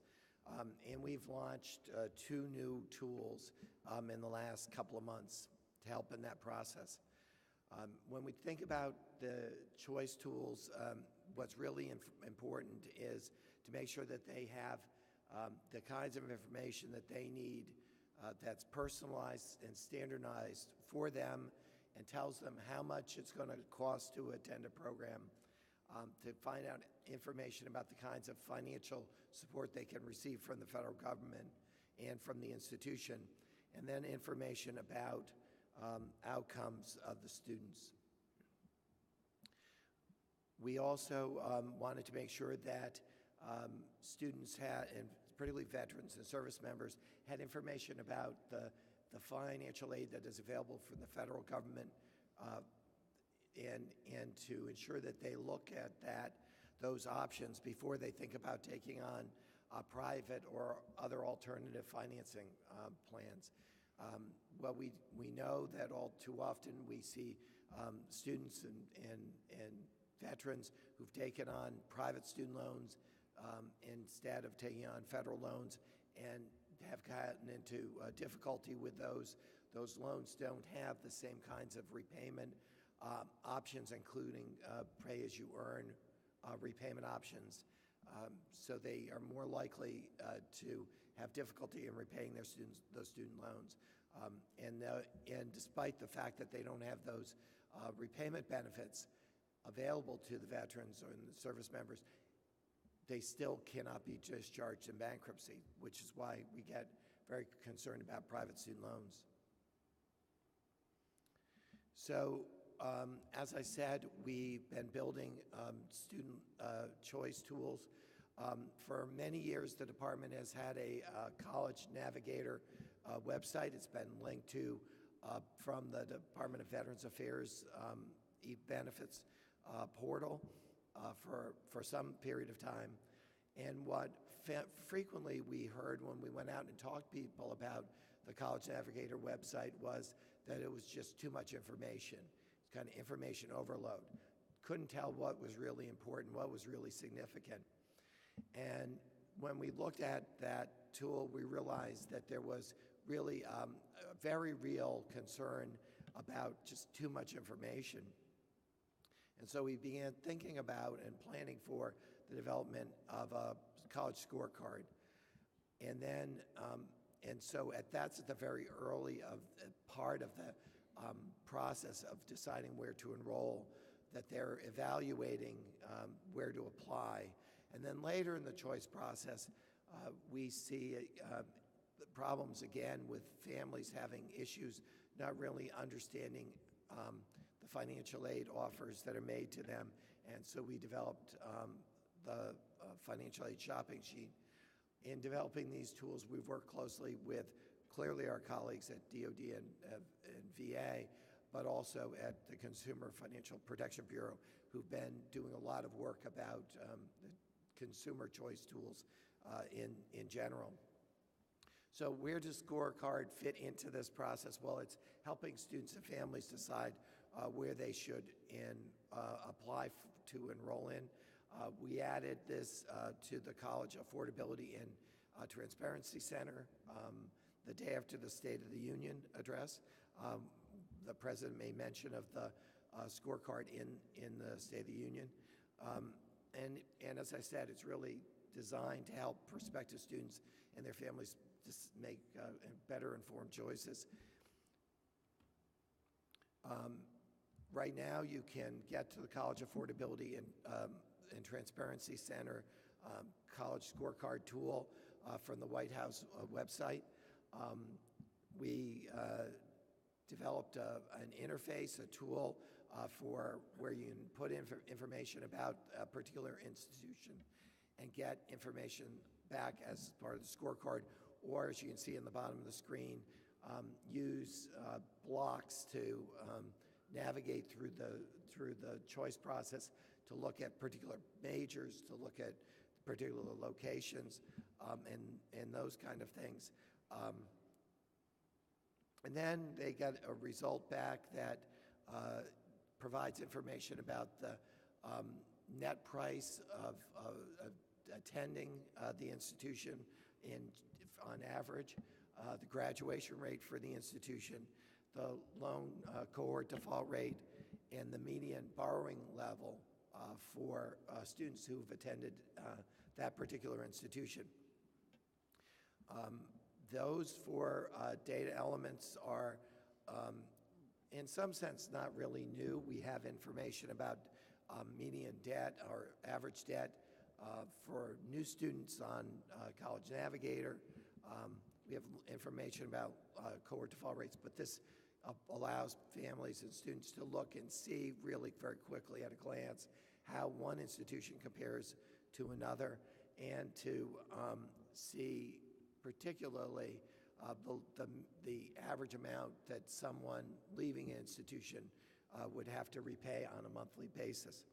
And we've launched 2 new tools in the last couple of months to help in that process. When we think about the choice tools, what's really important is to make sure that they have the kinds of information that they need that's personalized and standardized for them and tells them how much it's going to cost to attend a program, to find out information about the kinds of financial support they can receive from the federal government and from the institution, and then information about outcomes of the students. We also wanted to make sure that students had, and particularly veterans and service members, had information about the financial aid that is available from the federal government, and to ensure that they look at those options before they think about taking on private or other alternative financing plans. Well, we know that all too often we see students and veterans who've taken on private student loans instead of taking on federal loans, and have gotten into difficulty with those. Those loans don't have the same kinds of repayment options, including pay-as-you-earn repayment options. So they are more likely to have difficulty in repaying those student loans. And despite the fact that they don't have those repayment benefits available to the veterans or the service members, they still cannot be discharged in bankruptcy, which is why we get very concerned about private student loans. So, as I said, we've been building student choice tools. For many years, the department has had a College Navigator website. It's been linked to from the Department of Veterans Affairs e-benefits portal for some period of time. And what frequently we heard when we went out and talked to people about the College Navigator website was that it was just too much information. It's kind of information overload. Couldn't tell what was really important, what was really significant. And when we looked at that tool, we realized that there was really a very real concern about just too much information. And so we began thinking about and planning for the development of a college scorecard. And then, that's at the very early part of the process of deciding where to enroll, that they're evaluating where to apply. And then later in the choice process, we see the problems again with families having issues, not really understanding the financial aid offers that are made to them. And so we developed the financial aid shopping sheet. In developing these tools, we've worked closely with clearly our colleagues at DOD and VA, but also at the Consumer Financial Protection Bureau, who've been doing a lot of work about the consumer choice tools in general. So where does scorecard fit into this process? Well, it's helping students and families decide where they should apply to enroll in. We added this to the College Affordability and Transparency Center the day after the State of the Union address. The President made mention of the scorecard in the State of the Union. And as I said, it's really designed to help prospective students and their families just make better informed choices. Right now, you can get to the College Affordability and Transparency Center college scorecard tool from the White House website. We developed an interface, a tool for where you can put in information about a particular institution and get information back as part of the scorecard, or as you can see in the bottom of the screen, use blocks to navigate through the choice process, to look at particular majors, to look at particular locations, and those kind of things. And then they get a result back that provides information about the net price of attending the institution on average, the graduation rate for the institution, the loan cohort default rate, and the median borrowing level for students who've attended that particular institution. Those four data elements are, in some sense, not really new. We have information about median debt or average debt for new students on College Navigator. We have information about cohort default rates, but this allows families and students to look and see really very quickly at a glance how one institution compares to another, and to see particularly the average amount that someone leaving an institution would have to repay on a monthly basis.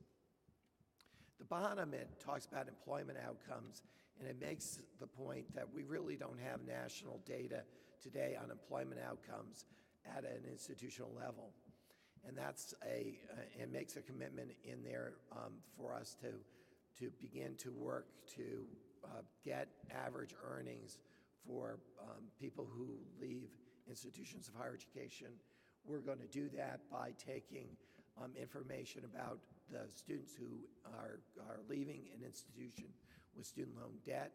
The bottom, it talks about employment outcomes, and it makes the point that we really don't have national data today on employment outcomes at an institutional level. And it makes a commitment in there for us to begin to work to get average earnings for people who leave institutions of higher education. We're going to do that by taking information about the students who are leaving an institution with student loan debt.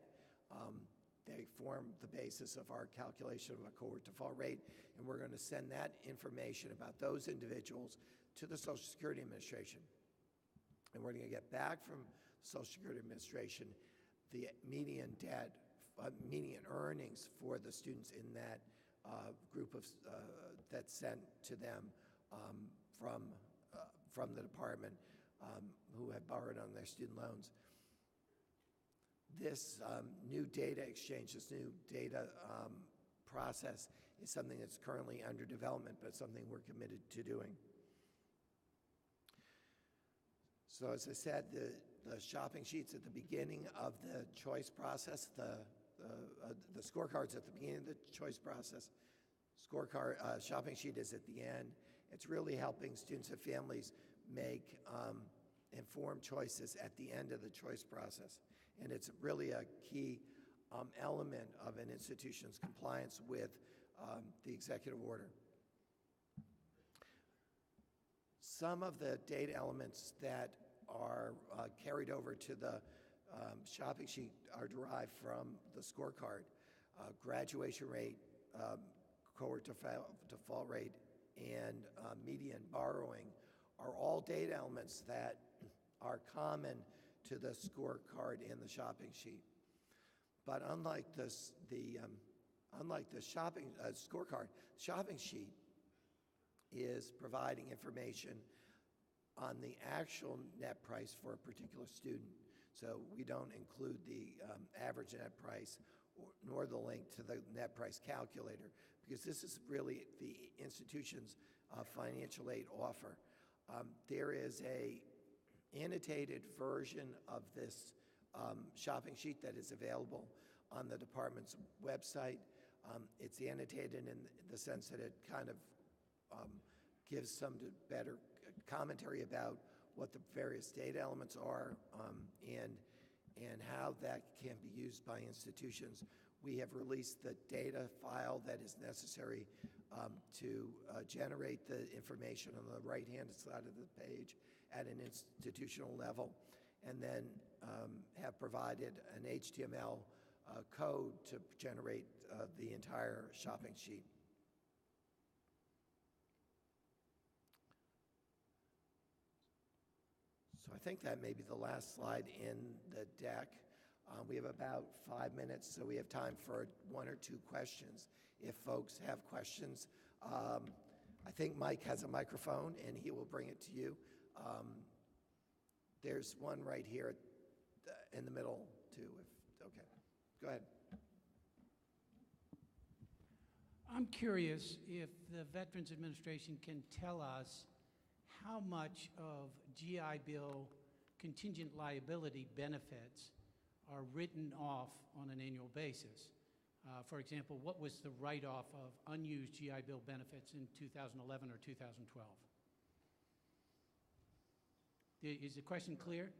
They form the basis of our calculation of a cohort default rate, and we're going to send that information about those individuals to the Social Security Administration. And we're going to get back from the Social Security Administration the median debt, median earnings for the students in that group of that's sent to them from the department who have borrowed on their student loans. This new data exchange, this new data process is something that's currently under development, but something we're committed to doing. So as I said, the shopping sheets at the beginning of the choice process, the scorecards at the beginning of the choice process, shopping sheet is at the end. It's really helping students and families make informed choices at the end of the choice process. and it's really a key element of an institution's compliance with the executive order. Some of the data elements that are carried over to the shopping sheet are derived from the scorecard. Graduation rate, cohort default rate, and median borrowing are all data elements that are common to the scorecard in the shopping sheet. But unlike the shopping scorecard, shopping sheet is providing information on the actual net price for a particular student. So we don't include the average net price nor the link to the net price calculator, because this is really the institution's financial aid offer. There is a annotated version of this shopping sheet that is available on the department's website. It's annotated in the sense that it kind of gives some better commentary about what the various data elements are and how that can be used by institutions. We have released the data file that is necessary to generate the information on the right-hand side of the page at an institutional level, and then have provided an HTML code to generate the entire shopping sheet. So I think that may be the last slide in the deck. We have about 5 minutes, so we have time for 1 or 2 questions. If folks have questions, I think Mike has a microphone, and he will bring it to you. There's one right here in the middle, too. Okay, go ahead. I'm curious if the Veterans Administration can tell us how much of GI Bill contingent liability benefits are written off on an annual basis. For example, what was the write-off of unused GI Bill benefits in 2011 or 2012? Is the question clear?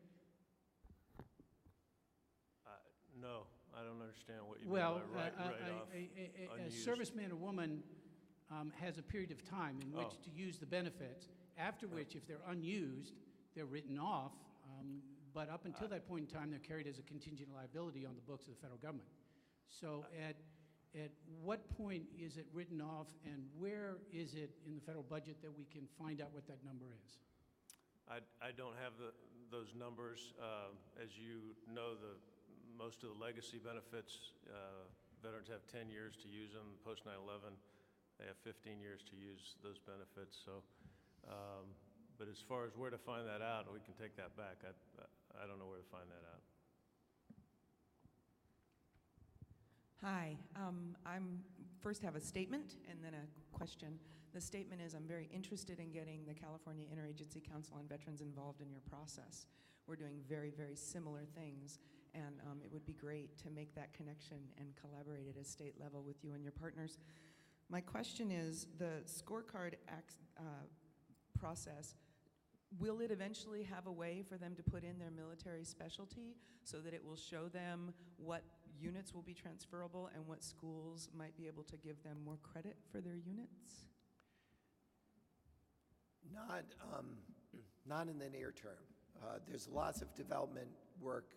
No, I don't understand what you Well, mean by write-off. a Unused. serviceman or woman has a period of time in which to use the benefits, after which, if they're unused, they're written off. But up until that point in time, they're carried as a contingent liability on the books of the federal government. So at what point is it written off, and where is it in the federal budget that we can find out what that number is? I don't have those numbers. As you know, most of the legacy benefits, veterans have 10 years to use them. Post 9/11, they have 15 years to use those benefits. So, but as far as where to find that out, we can take that back. I don't know where to find that out. Hi, I'm first have a statement and then a question. The statement is I'm very interested in getting the California Interagency Council on Veterans involved in your process. We're doing very, very similar things, and it would be great to make that connection and collaborate at a state level with you and your partners. My question is, the scorecard process, will it eventually have a way for them to put in their military specialty so that it will show them what units will be transferable and what schools might be able to give them more credit for their units? Not in the near term. There's lots of development work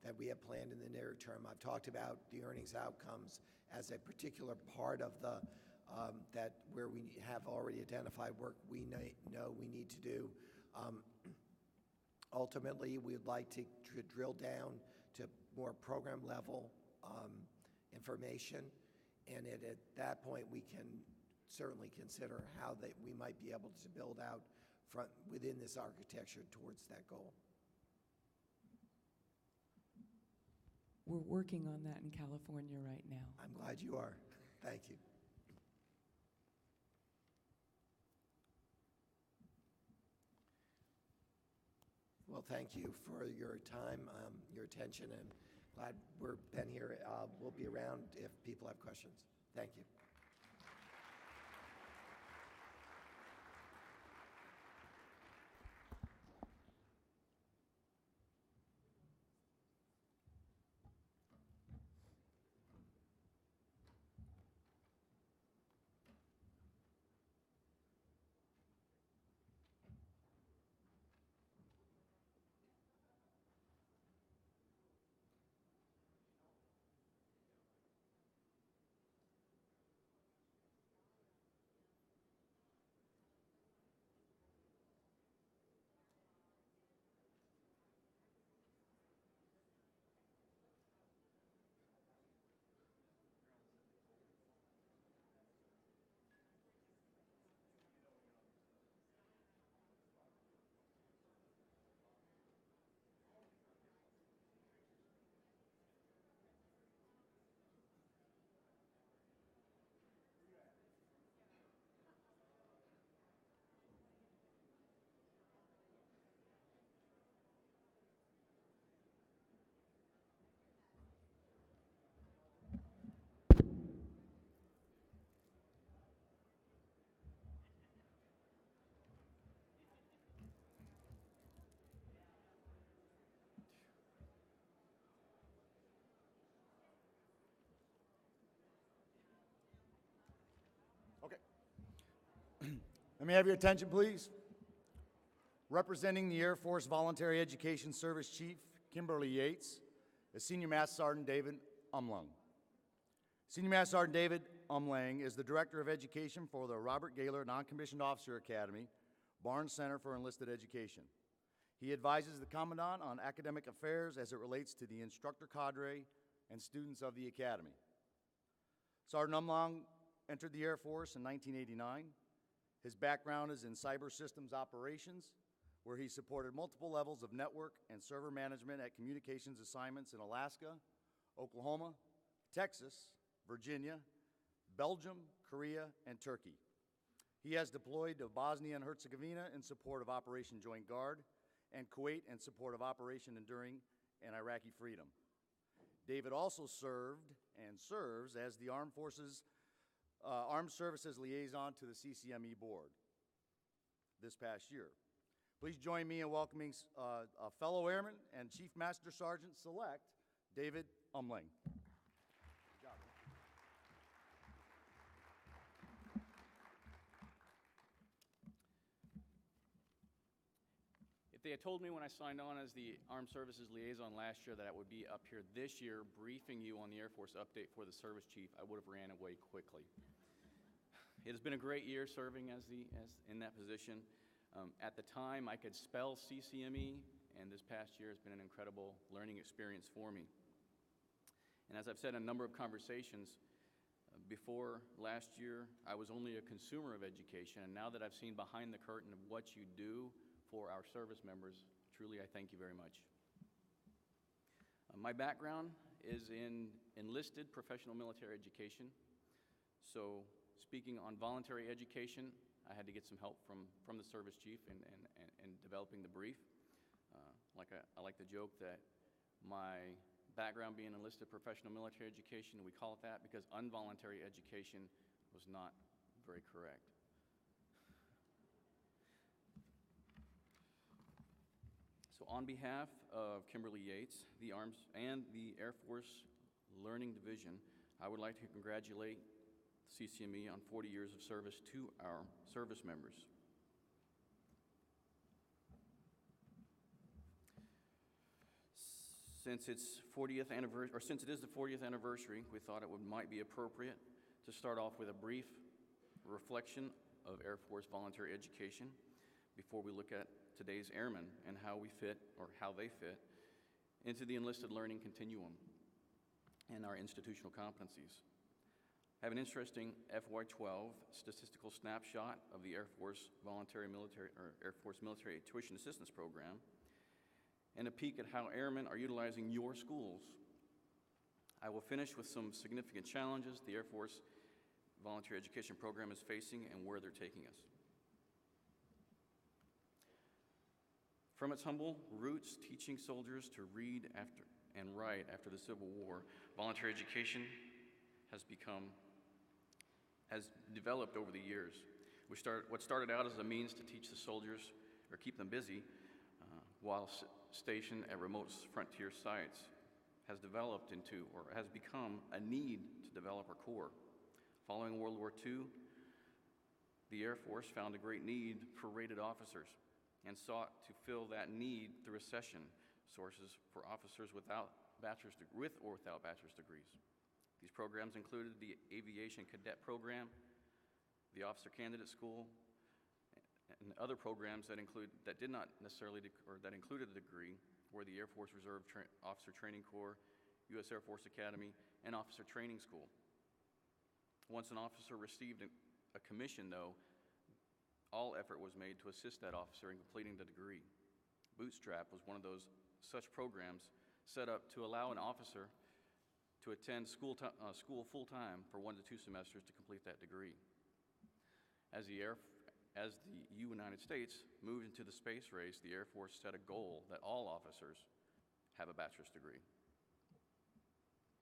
that we have planned in the near term. I've talked about the earnings outcomes as a particular part of the that where we have already identified work we know we need to do. Ultimately, we'd like to drill down to more program level information, and at that point we can certainly consider how we might be able to build out within this architecture towards that goal. We're working on that in California right now. I'm glad you are. Thank you. Well, thank you for your time, your attention, and glad we've been here. We'll be around if people have questions. Thank you. Let me have your attention, please. Representing the Air Force Voluntary Education Service Chief, Kimberly Yates, is Senior Master Sergeant David Umlang. Senior Master Sergeant David Umlang is the Director of Education for the Robert Gaylor Non-Commissioned Officer Academy, Barnes Center for Enlisted Education. He advises the Commandant on academic affairs as it relates to the instructor cadre and students of the Academy. Sergeant Umlang entered the Air Force in 1989. His background is in cyber systems operations, where he supported multiple levels of network and server management at communications assignments in Alaska, Oklahoma, Texas, Virginia, Belgium, Korea, and Turkey. He has deployed to Bosnia and Herzegovina in support of Operation Joint Guard and Kuwait in support of Operation Enduring and Iraqi Freedom. David also served and serves as the Armed Services Liaison to the CCME Board this past year. Please join me in welcoming a fellow airman and Chief Master Sergeant Select, David Umlang. Good job, man. If they had told me when I signed on as the Armed Services Liaison last year that I would be up here this year briefing you on the Air Force update for the Service Chief, I would have ran away quickly. It has been a great year serving as in that position. At the time, I could spell CCME, and this past year has been an incredible learning experience for me. And as I've said in a number of conversations, before last year, I was only a consumer of education, and now that I've seen behind the curtain of what you do for our service members, truly I thank you very much. My background is in enlisted professional military education. So speaking on voluntary education, I had to get some help from the service chief in developing the brief. I like to joke that my background being enlisted professional military education, we call it that because involuntary education was not very correct. So on behalf of Kimberly Yates, the Arms and the Air Force Learning Division, I would like to congratulate CCME on 40 years of service to our service members. Since it is the 40th anniversary, we thought it might be appropriate to start off with a brief reflection of Air Force voluntary education before we look at today's airmen and how they fit into the enlisted learning continuum and our institutional competencies. I have an interesting FY12 statistical snapshot of the Air Force Military Tuition Assistance Program and a peek at how airmen are utilizing your schools. I will finish with some significant challenges the Air Force Voluntary Education Program is facing and where they're taking us. From its humble roots, teaching soldiers to read and write after the Civil War, voluntary education has developed over the years. What started out as a means to teach the soldiers or keep them busy while stationed at remote frontier sites has developed into or has become a need to develop our corps. Following World War II, the Air Force found a great need for rated officers and sought to fill that need through accession sources for officers with or without bachelor's degrees. These programs included the Aviation Cadet Program, the Officer Candidate School, and other programs that included a degree were the Air Force Reserve Officer Training Corps, U.S. Air Force Academy, and Officer Training School. Once an officer received a commission, though, all effort was made to assist that officer in completing the degree. Bootstrap was one of such programs set up to allow an officer to attend school full-time for 1 to 2 semesters to complete that degree. As the United States moved into the space race, the Air Force set a goal that all officers have a bachelor's degree.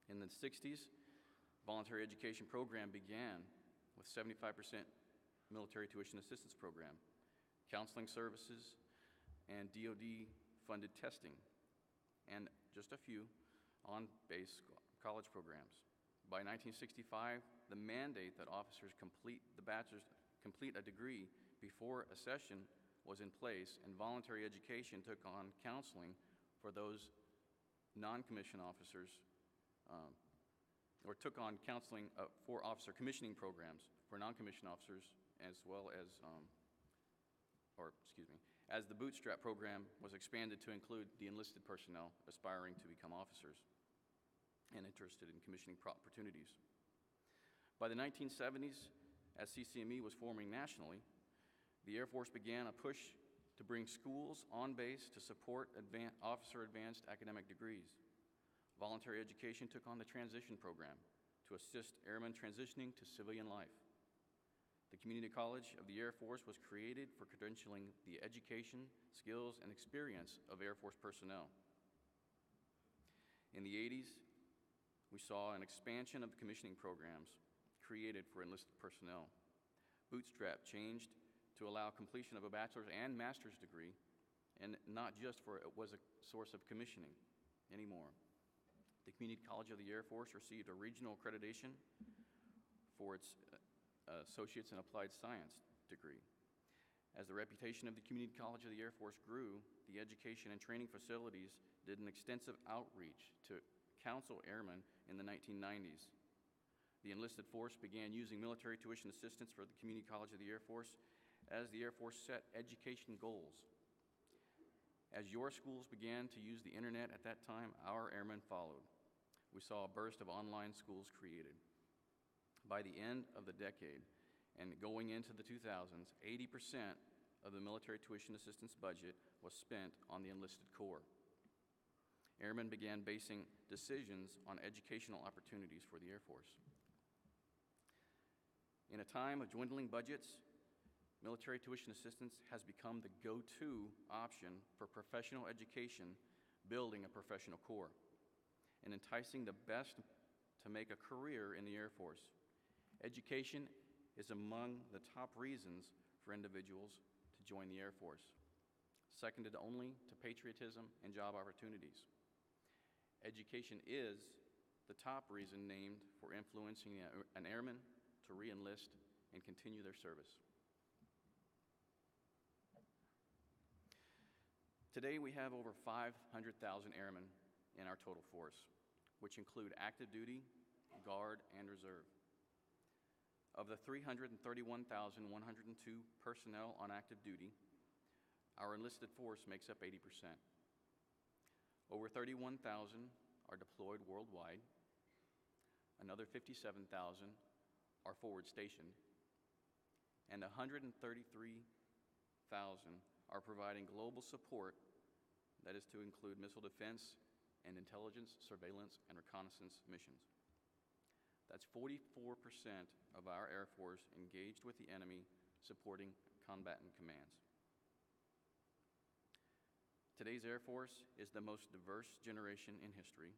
In the 60s, voluntary education program began with 75% military tuition assistance program, counseling services, and DoD-funded testing, and just a few on-base college programs. By 1965, the mandate that officers complete a degree before a session was in place and voluntary education took on counseling for those non-commissioned officers, or took on counseling for officer commissioning programs for non-commissioned officers, as well as, as the bootstrap program was expanded to include the enlisted personnel aspiring to become officers and interested in commissioning opportunities. By the 1970s, as CCME was forming nationally, the Air Force began a push to bring schools on base to support officer advanced academic degrees. Voluntary education took on the transition program to assist airmen transitioning to civilian life. The Community College of the Air Force was created for credentialing the education, skills, and experience of Air Force personnel. In the 80s, we saw an expansion of the commissioning programs created for enlisted personnel. Bootstrap changed to allow completion of a bachelor's and master's degree, and not just for it was a source of commissioning anymore. The Community College of the Air Force received a regional accreditation for its Associates in Applied Science degree. As the reputation of the Community College of the Air Force grew, the education and training facilities did an extensive outreach to counsel airmen in the 1990s. The enlisted force began using military tuition assistance for the Community College of the Air Force as the Air Force set education goals. As your schools began to use the internet at that time, our airmen followed. We saw a burst of online schools created. By the end of the decade and going into the 2000s, 80% of the military tuition assistance budget was spent on the enlisted corps. Airmen began basing decisions on educational opportunities for the Air Force. In a time of dwindling budgets, military tuition assistance has become the go-to option for professional education, building a professional corps, and enticing the best to make a career in the Air Force. Education is among the top reasons for individuals to join the Air Force, seconded only to patriotism and job opportunities. Education is the top reason named for influencing an airman to re-enlist and continue their service. Today, we have over 500,000 airmen in our total force, which include active duty, Guard, and Reserve. Of the 331,102 personnel on active duty, our enlisted force makes up 80%. Over 31,000 are deployed worldwide. Another 57,000 are forward stationed, and 133,000 are providing global support that is to include missile defense and intelligence, surveillance, and reconnaissance missions. That's 44% of our Air Force engaged with the enemy supporting combatant commands. Today's Air Force is the most diverse generation in history,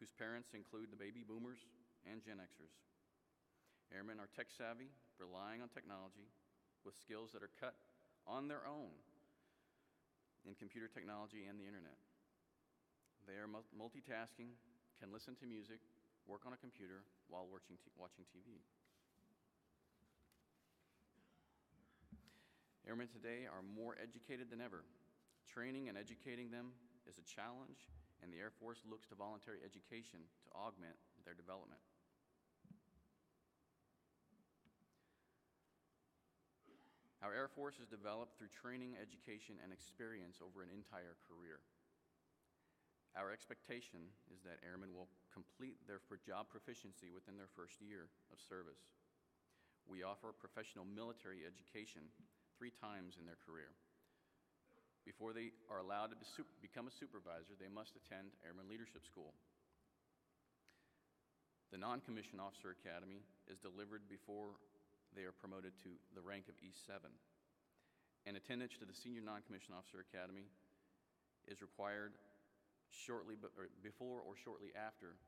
whose parents include the baby boomers and Gen Xers. Airmen are tech-savvy, relying on technology, with skills that are cut on their own in computer technology and the internet. They are multitasking, can listen to music, work on a computer while watching TV. Airmen today are more educated than ever. Training and educating them is a challenge, and the Air Force looks to voluntary education to augment their development. Our Air Force is developed through training, education, and experience over an entire career. Our expectation is that airmen will complete their job proficiency within their first year of service. We offer professional military education 3 times in their career. Before they are allowed to become a supervisor, they must attend Airman Leadership School. The Non-Commissioned Officer Academy is delivered before they are promoted to the rank of E7. And attendance to the Senior Non-Commissioned Officer Academy is required before or shortly after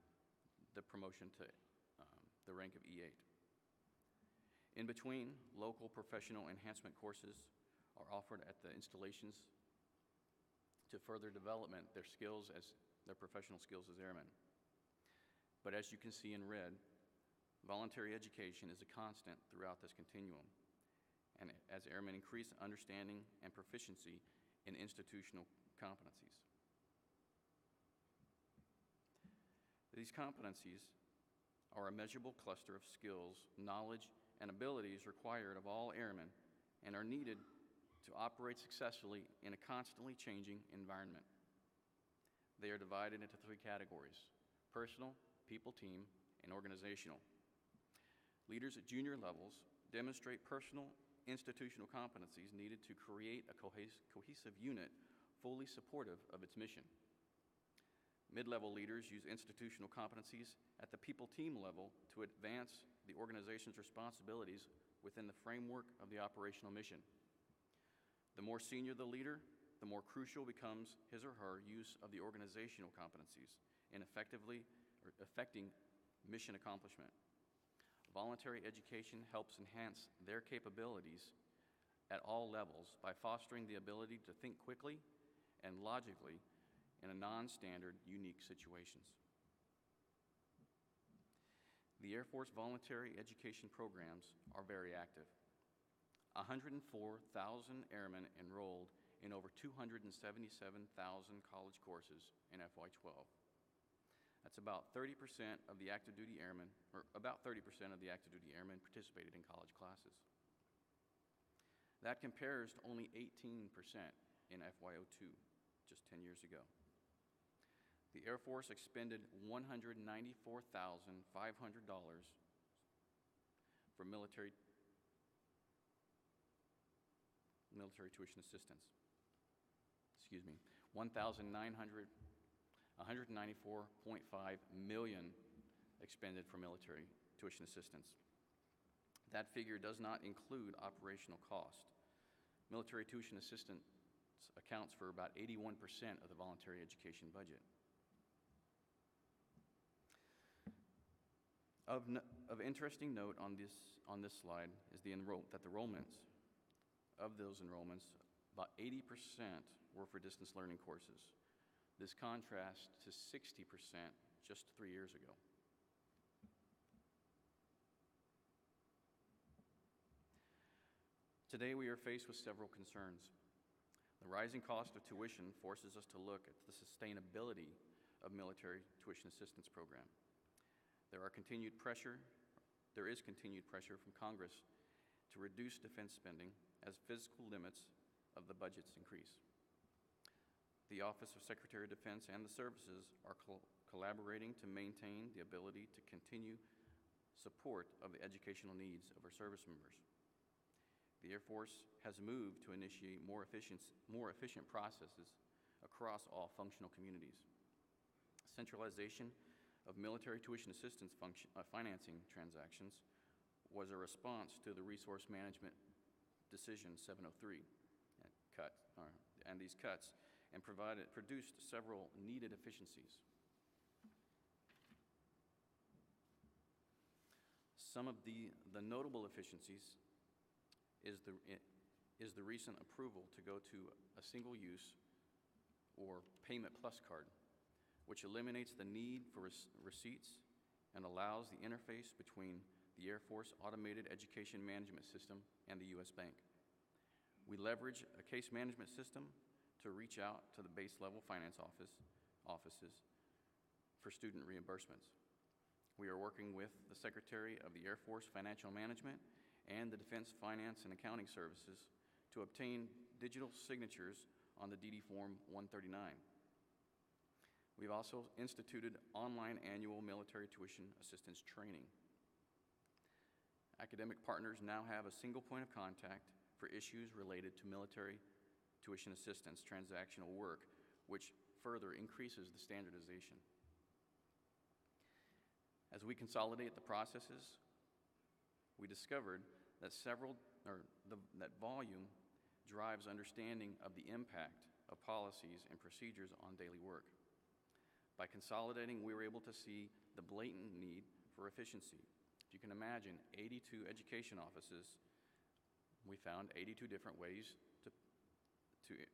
the promotion to the rank of E8. In between, local professional enhancement courses are offered at the installations to further development their professional skills as airmen. But as you can see in red, voluntary education is a constant throughout this continuum. and as airmen increase understanding and proficiency in institutional competencies. These competencies are a measurable cluster of skills, knowledge, and abilities required of all airmen and are needed to operate successfully in a constantly changing environment. They are divided into 3 categories: personal, people team, and organizational. Leaders at junior levels demonstrate personal institutional competencies needed to create a cohesive unit fully supportive of its mission. Mid-level leaders use institutional competencies at the people team level to advance the organization's responsibilities within the framework of the operational mission. The more senior the leader, the more crucial becomes his or her use of the organizational competencies in affecting mission accomplishment. Voluntary education helps enhance their capabilities at all levels by fostering the ability to think quickly and logically in a non-standard, unique situations. The Air Force voluntary education programs are very active. 104,000 airmen enrolled in over 277,000 college courses in FY12. That's about 30% of the active duty airmen, participated in college classes. That compares to only 18% in FY02, just 10 years ago. The Air Force expended $194,500 for military tuition assistance. Excuse me, $194.5 million expended for military tuition assistance. That figure does not include operational cost. Military tuition assistance accounts for about 81% of the voluntary education budget. Of interesting note on this slide is the enrollments. Of those enrollments, about 80% were for distance learning courses. This contrasts to 60% just 3 years ago. Today we are faced with several concerns. The rising cost of tuition forces us to look at the sustainability of military tuition assistance program. There is continued pressure from Congress to reduce defense spending as physical limits of the budgets increase. The Office of Secretary of Defense and the services are collaborating to maintain the ability to continue support of the educational needs of our service members. The Air Force has moved to initiate more efficient processes across all functional communities. Centralization of military tuition assistance financing transactions was a response to the Resource Management Decision 703 and these cuts, and produced several needed efficiencies. Some of the notable efficiencies is the recent approval to go to a single-use or payment plus card, which eliminates the need for receipts and allows the interface between the Air Force Automated Education Management System and the U.S. Bank. We leverage a case management system to reach out to the base level finance offices for student reimbursements. We are working with the Secretary of the Air Force Financial Management and the Defense Finance and Accounting Services to obtain digital signatures on the DD Form 139. We've also instituted online annual military tuition assistance training. Academic partners now have a single point of contact for issues related to military tuition assistance transactional work, which further increases the standardization. As we consolidate the processes, we discovered that that volume drives understanding of the impact of policies and procedures on daily work. By consolidating, we were able to see the blatant need for efficiency. If you can imagine, 82 education offices, we found 82 different ways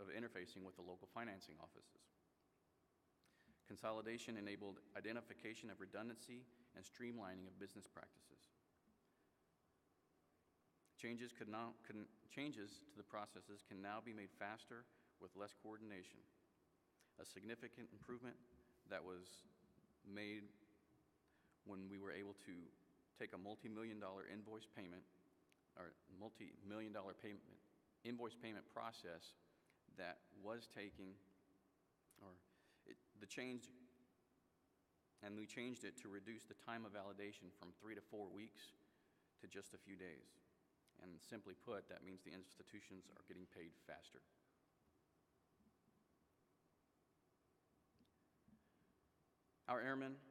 of interfacing with the local financing offices. Consolidation enabled identification of redundancy and streamlining of business practices. Changes to the processes can now be made faster with less coordination. A significant improvement that was made when we were able to take a multi-million-dollar invoice payment invoice payment process that was taking, we changed it to reduce the time of validation from 3 to 4 weeks to just a few days. And simply put, that means the institutions are getting paid faster. Our airmen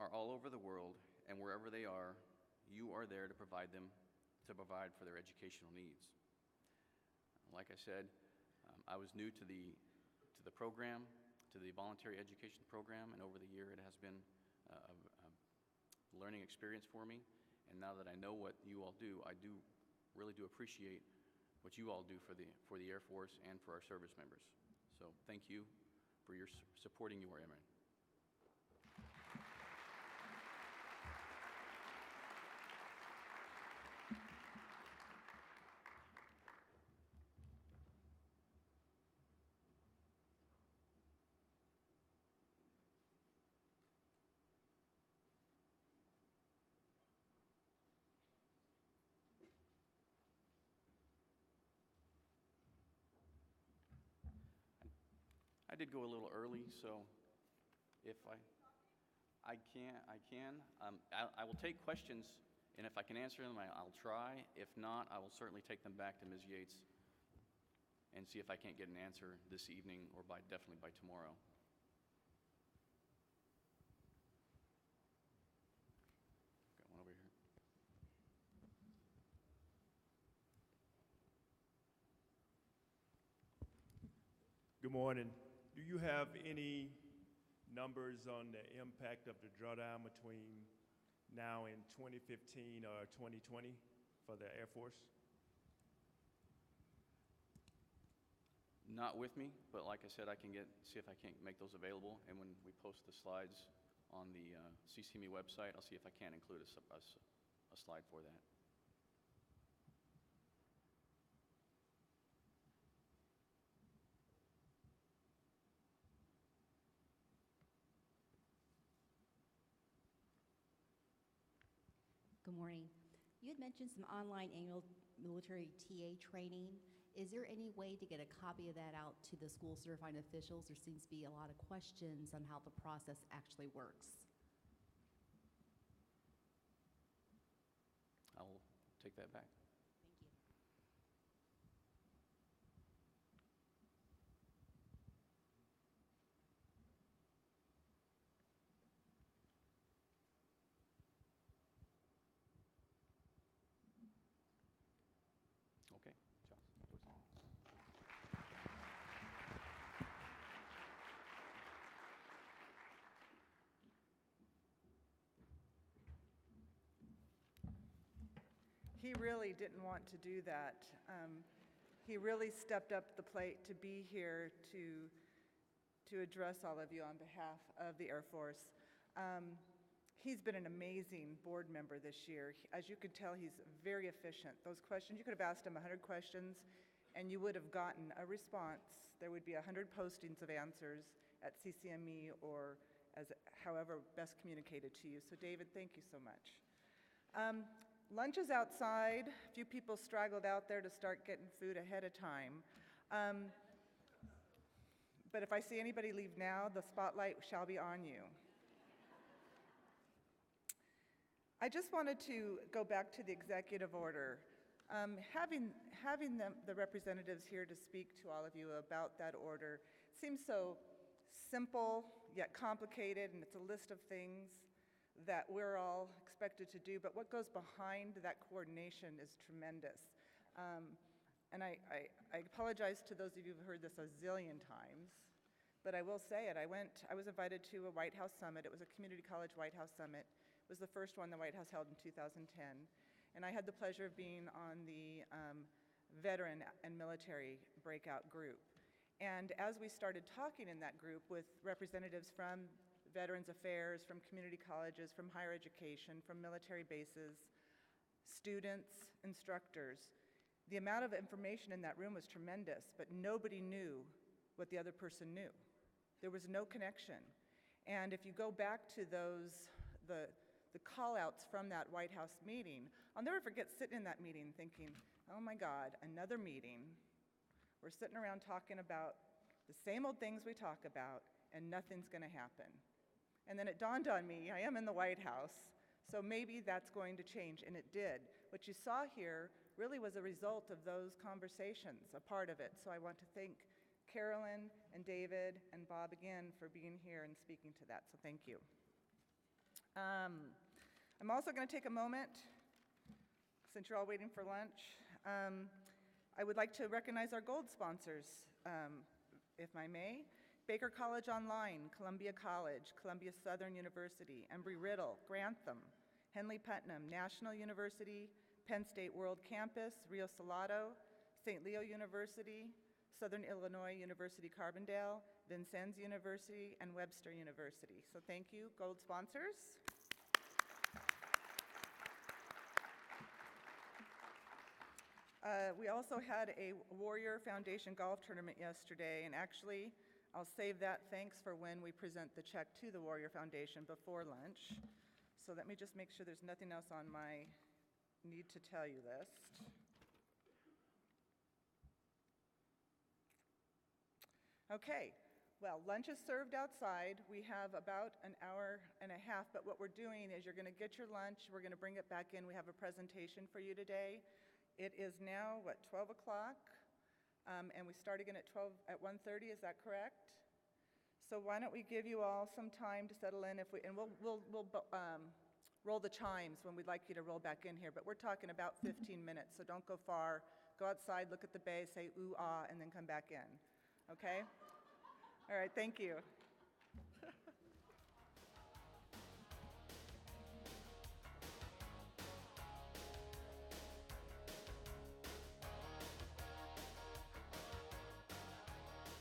are all over the world, and wherever they are, you are there to provide for their educational needs. Like I said, I was new to the program, to the voluntary education program, and over the year it has been a learning experience for me. And now that I know what you all do, I really do appreciate what you all do for the Air Force and for our service members. So thank you for your supporting your airmen. I did go a little early, so if I can. I will take questions, and if I can answer them, I'll try. If not, I will certainly take them back to Ms. Yates and see if I can't get an answer this evening or definitely by tomorrow. Got one over here. Good morning. Do you have any numbers on the impact of the drawdown between now and 2015 or 2020 for the Air Force? Not with me, but like I said, I can see if I can't make those available, and when we post the slides on the CCME website, I'll see if I can include a slide for that. Good morning. You had mentioned some online annual military TA training. Is there any way to get a copy of that out to the school certifying officials? There seems to be a lot of questions on how the process actually works. I'll take that back. Thank you. Okay, Josh. He really didn't want to do that. He really stepped up the plate to be here to address all of you on behalf of the Air Force. He's been an amazing board member this year. As you could tell, he's very efficient. Those questions, you could have asked him 100 questions and you would have gotten a response. There would be 100 postings of answers at CCME or however best communicated to you. So David, thank you so much. Lunch is outside. A few people straggled out there to start getting food ahead of time. But if I see anybody leave now, the spotlight shall be on you. I just wanted to go back to the executive order. Having the representatives here to speak to all of you about that order seems so simple yet complicated, and it's a list of things that we're all expected to do, but what goes behind that coordination is tremendous. And I apologize to those of you who've heard this a zillion times, but I will say it. I was invited to a White House summit. It was a community college White House summit. It was the first one the White House held in 2010. And I had the pleasure of being on the veteran and military breakout group. And as we started talking in that group with representatives from Veterans Affairs, from community colleges, from higher education, from military bases, students, instructors. The amount of information in that room was tremendous, but nobody knew what the other person knew. There was no connection. And if you go back to the call-outs from that White House meeting, I'll never forget sitting in that meeting thinking, oh my God, another meeting. We're sitting around talking about the same old things we talk about, and nothing's going to happen. And then it dawned on me, I am in the White House, so maybe that's going to change, and it did. What you saw here really was a result of those conversations, a part of it. So I want to thank Carolyn and David and Bob again for being here and speaking to that, so thank you. I'm also going to take a moment, since you're all waiting for lunch, I would like to recognize our gold sponsors, if I may. Baker College Online, Columbia College, Columbia Southern University, Embry-Riddle, Grantham, Henley-Putnam, National University, Penn State World Campus, Rio Salado, St. Leo University, Southern Illinois University Carbondale, Vincennes University, and Webster University. So thank you, gold sponsors. We also had a Warrior Foundation golf tournament yesterday, and actually, I'll save that thanks for when we present the check to the Warrior Foundation before lunch. So let me just make sure there's nothing else on my need to tell you list. Okay, well, lunch is served outside. We have about an hour and a half, but what we're doing is you're gonna get your lunch, we're gonna bring it back in. We have a presentation for you today. It is now, 12 o'clock, and we start again at 1:30, is that correct? So why don't we give you all some time to settle in, and we'll roll the chimes when we'd like you to roll back in here, but we're talking about 15 minutes, so don't go far. Go outside, look at the bay, say ooh, ah, and then come back in, okay? All right, thank you.